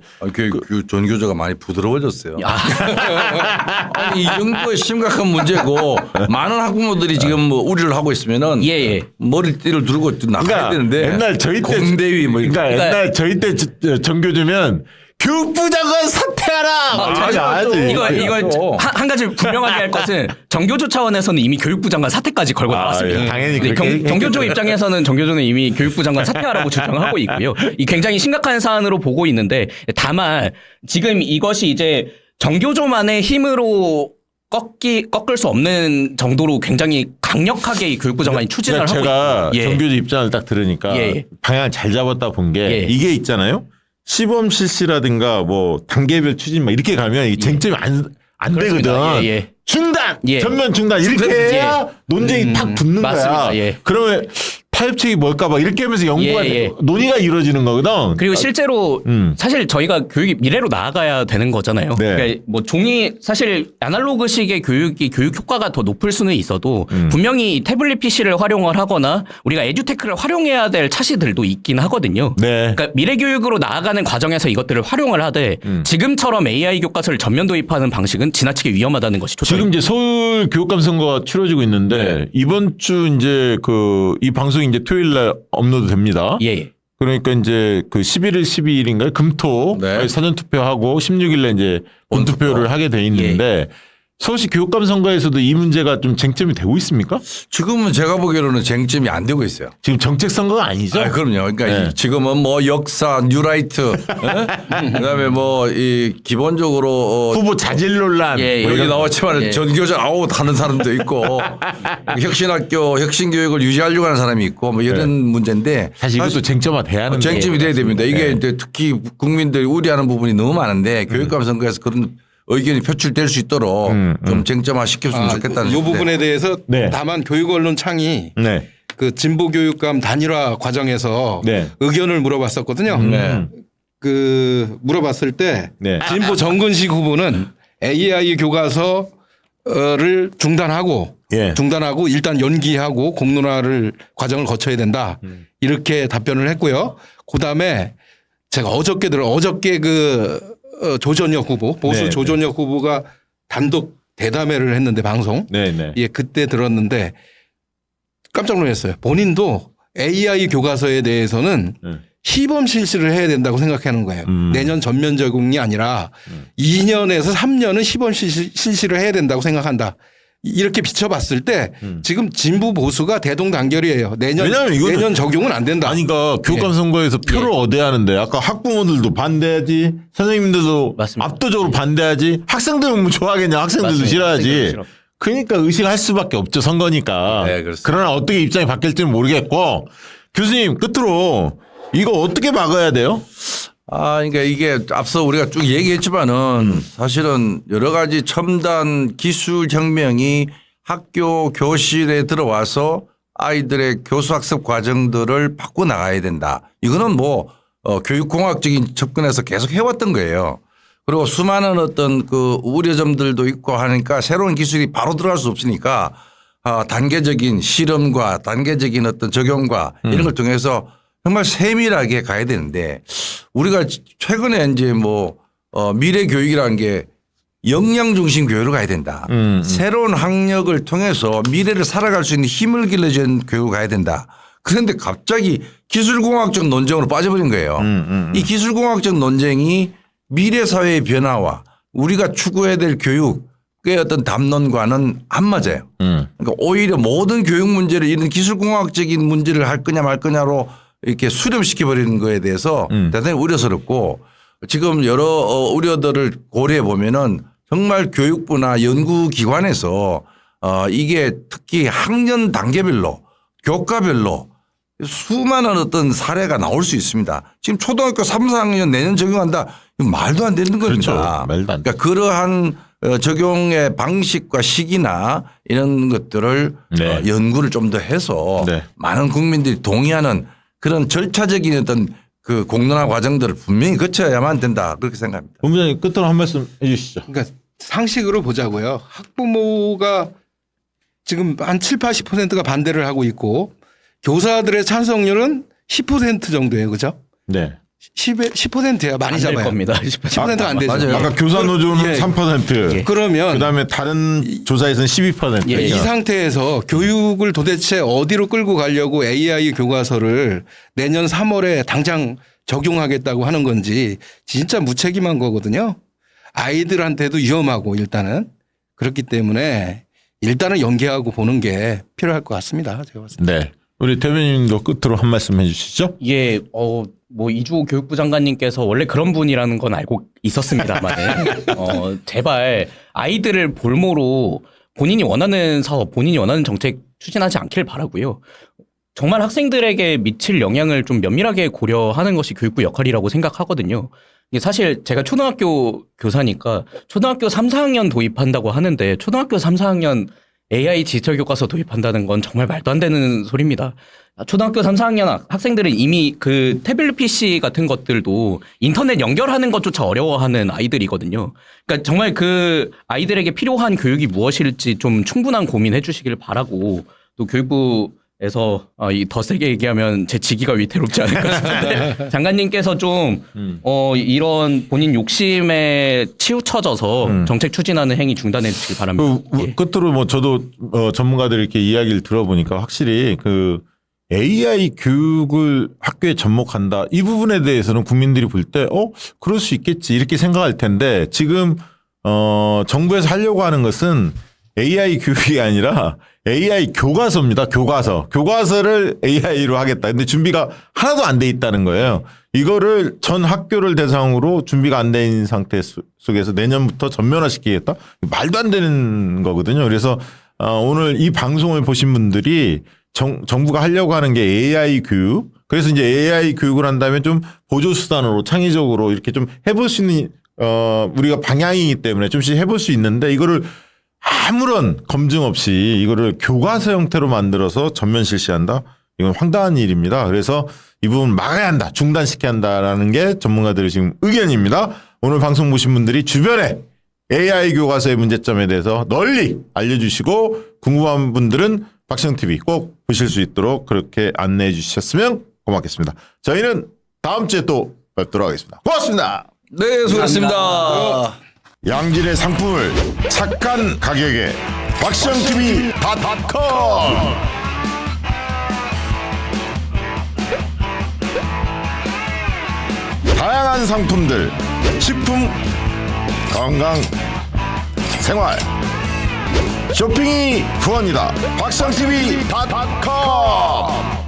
전교조가 많이 부드러워졌어요. 아니, 이 정도의 심각한 문제고 많은 학부모들이 지금 뭐 우려를 하고 있으면은 예. 머리띠를 두르고 나가야 되는데 옛날 저희 때 공대위 뭐 그러니까 이렇게. 옛날 저희 때 정교주면 교육부 장관 사퇴하라. 맞아요. 이거 한 가지 분명하게 할 것은 정교조 차원에서는 이미 교육부 장관 사퇴까지 걸고 나왔습니다. 예, 당연히 근데 그렇게 정교조 했겠죠. 입장에서는 정교조는 이미 교육부 장관 사퇴하라고 주장하고 있고요. 이 굉장히 심각한 사안으로 보고 있는데 다만 지금 이것이 이제 정교조만의 힘으로 꺾을 수 없는 정도로 굉장히 강력하게 이 교육부 장관이 추진을 하고 제가 있고요. 예. 정교주 입장을 딱 들으니까 예. 방향을 잘 잡았다 본 게 예. 이게 있잖아요. 시범 실시라든가 뭐 단계별 추진 막 이렇게 가면 이 쟁점이 안 되거든. 그렇습니다. 예. 중단, 예. 전면 중단 이렇게 해야 논쟁이 탁 붙는 맞습니다. 거야. 예. 그러면 타협책이 뭘까 봐 이렇게 하면서 연구가 예. 논의가 이루어지는 거거든. 그리고 실제로 사실 저희가 교육이 미래로 나아가야 되는 거잖아요. 네. 그러니까 뭐 사실 아날로그식의 교육이 교육 효과가 더 높을 수는 있어도 분명히 태블릿 PC를 활용을 하거나 우리가 에듀테크를 활용해야 될 차시들도 있긴 하거든요. 네. 그러니까 미래 교육으로 나아가는 과정에서 이것들을 활용을 하되 지금처럼 AI 교과서를 전면 도입하는 방식은 지나치게 위험하다는 것이 좋죠. 지금 이제 서울 교육감 선거가 치러지고 있는데 이번 주 이제 이 방송이 이제 토요일 날 업로드 됩니다. 예. 그러니까 이제 그 11일, 12일인가요? 금토 네. 사전 투표하고 16일에 이제 본 투표를 하게 돼 있는데 서울시 교육감 선거에서도 이 문제가 좀 쟁점이 되고 있습니까? 지금은 제가 보기로는 쟁점이 안 되고 있어요. 지금 정책 선거가 아니죠? 아, 그럼요. 그러니까 네. 지금은 뭐 역사, 뉴라이트, 그다음에 뭐 이 기본적으로 후보 자질 논란. 예, 뭐 여기 이런 나왔지만 예. 전교조 아웃 하는 사람도 있고 혁신학교 혁신교육을 유지하려고 하는 사람이 있고 뭐 이런 문제인데 사실 이것도 쟁점화 돼야 하는 쟁점이 돼야 됩니다. 이게 네. 이제 특히 국민들이 우려하는 부분이 너무 많은데 교육감 선거에서 그런 의견이 표출될 수 있도록 좀 쟁점화 시켰으면 좋겠다는 이 생각인데. 부분에 대해서 네. 다만 교육언론창이 네. 그 진보교육감 단일화 과정에서 네. 의견을 물어봤었거든요. 네. 그 물어봤을 때 네. 진보 정근식 후보는 AI 교과서를 중단하고 예. 일단 연기하고 공론화를 과정을 거쳐야 된다. 이렇게 답변을 했고요. 그다음에 제가 어저께 그 조전혁 후보 보수 네, 조전혁 후보가 단독 대담회를 했는데 방송. 네네. 예, 그때 들었는데 깜짝 놀랐어요. 본인도 AI 교과서에 대해서는 시범 실시를 해야 된다고 생각하는 거예요. 내년 전면 적용이 아니라 2년에서 3년은 시범 실시를 해야 된다고 생각한다. 이렇게 비춰봤을 때 지금 진보 보수가 대동단결이에요. 내년 적용은 안 된다. 아니, 그러니까 교육감 선거에서 표를 얻어야 하는데 아까 학부모들도 반대하지, 선생님들도 맞습니다. 압도적으로 반대하지, 학생들은 뭐 좋아하겠냐, 학생들도 맞습니다. 싫어하지. 학생들도 싫어. 그러니까 의식할 수밖에 없죠, 선거니까. 네, 그렇습니다. 그러나 어떻게 입장이 바뀔지는 모르겠고, 교수님 끝으로 이거 어떻게 막아야 돼요? 그러니까 이게 앞서 우리가 쭉 얘기했지만은 사실은 여러 가지 첨단 기술 혁명이 학교 교실에 들어와서 아이들의 교수학습 과정들을 바꿔 나가야 된다. 이거는 뭐 교육공학적인 접근에서 계속 해왔던 거예요. 그리고 수많은 어떤 그 우려점들도 있고 하니까 새로운 기술이 바로 들어갈 수 없으니까 단계적인 실험과 단계적인 어떤 적용과 이런 걸 통해서 정말 세밀하게 가야 되는데 우리가 최근에 이제 뭐 미래 교육이라는 게 역량 중심 교육으로 가야 된다. 새로운 학력을 통해서 미래를 살아갈 수 있는 힘을 길러주는 교육을 가야 된다. 그런데 갑자기 기술공학적 논쟁으로 빠져버린 거예요. 이 기술공학적 논쟁이 미래 사회의 변화와 우리가 추구해야 될 교육의 어떤 담론과는 안 맞아요. 그러니까 오히려 모든 교육 문제를 이런 기술공학적인 문제를 할 거냐 말 거냐로 이렇게 수렴시켜 버리는 거에 대해서 대단히 우려스럽고 지금 여러 우려들을 고려해 보면은 정말 교육부나 연구기관에서 이게 특히 학년 단계별로 교과별로 수많은 어떤 사례가 나올 수 있습니다. 지금 초등학교 3, 4학년 내년 적용한다. 이거 말도 안 되는 겁니다. 그렇죠. 말도 안 돼. 그러니까 그러한 적용의 방식과 시기나 이런 것들을 네. 연구를 좀 더 해서 네. 많은 국민들이 동의하는 그런 절차적인 어떤 그 공론화 과정들을 분명히 거쳐야만 된다. 그렇게 생각합니다. 본부장님 끝으로 한 말씀 해 주시죠. 그러니까 상식으로 보자고요. 학부모가 지금 한 7, 80%가 반대를 하고 있고 교사들의 찬성률은 10% 정도예요. 그죠? 네. 10%예요. 많이 안 될 잡아요. 겁니다. 10%가 안 되죠. 맞아요. 아까 교사노조는 예. 3%. 그러면 그다음에 다른 조사에서는 12%. 예. 이 상태에서 교육을 도대체 어디로 끌고 가려고 AI 교과서를 내년 3월에 당장 적용하겠다고 하는 건지 진짜 무책임한 거거든요. 아이들한테도 위험하고 일단은 그렇기 때문에 일단은 연계하고 보는 게 필요할 것 같습니다. 제가 봤을 때. 네. 우리 대변인도 끝으로 한 말씀 해 주시죠. 예, 뭐 이주호 교육부 장관님께서 원래 그런 분이라는 건 알고 있었습니다만, 제발 아이들을 볼모로 본인이 원하는 사업, 본인이 원하는 정책 추진하지 않길 바라고요. 정말 학생들에게 미칠 영향을 좀 면밀하게 고려하는 것이 교육부 역할이라고 생각하거든요. 이게 사실 제가 초등학교 교사니까 초등학교 3, 4학년 도입한다고 하는데 초등학교 3, 4학년 AI 디지털 교과서 도입한다는 건 정말 말도 안 되는 소리입니다. 초등학교 3, 4학년 학생들은 이미 그 태블릿 PC 같은 것들도 인터넷 연결하는 것조차 어려워하는 아이들이거든요. 그러니까 정말 그 아이들에게 필요한 교육이 무엇일지 좀 충분한 고민해 주시길 바라고 또 교육부에서 더 세게 얘기하면 제 직위가 위태롭지 않을까 싶은데 장관님께서 좀 이런 본인 욕심에 치우쳐져서 정책 추진하는 행위 중단해 주시기 바랍니다. 예. 끝으로 뭐 저도 전문가들 이렇게 이야기를 들어보니까 확실히 그 AI 교육을 학교에 접목한다 이 부분에 대해서는 국민들이 볼 때 그럴 수 있겠지 이렇게 생각할 텐데 지금 정부에서 하려고 하는 것은 AI 교육이 아니라 AI 교과서입니다. 교과서를 AI로 하겠다. 근데 준비가 하나도 안 돼 있다는 거예요. 이거를 전 학교를 대상으로 준비가 안 된 상태 속에서 내년부터 전면화시키겠다? 말도 안 되는 거거든요. 그래서 오늘 이 방송을 보신 분들이 정부가 하려고 하는 게 AI 교육. 그래서 이제 AI 교육을 한다면 좀 보조수단으로 창의적으로 이렇게 좀 해볼 수 있는 우리가 방향이기 때문에 좀씩 해볼 수 있는데 이거를 아무런 검증 없이 이거를 교과서 형태로 만들어서 전면 실시한다? 이건 황당한 일입니다. 그래서 이 부분 막아야 한다. 중단시켜야 한다라는 게 전문가들의 지금 의견입니다. 오늘 방송 보신 분들이 주변에 AI 교과서의 문제점에 대해서 널리 알려주시고 궁금한 분들은 박시영TV 꼭 보실 수 있도록 그렇게 안내해 주셨으면 고맙겠습니다. 저희는 다음 주에 또 뵙도록 하겠습니다. 고맙습니다. 네, 수고하셨습니다. 양질의 상품을 착한 가격에 박시영TV.com. 다양한 상품들, 식품, 건강, 생활, 쇼핑이 후원이다. 박시영TV.com.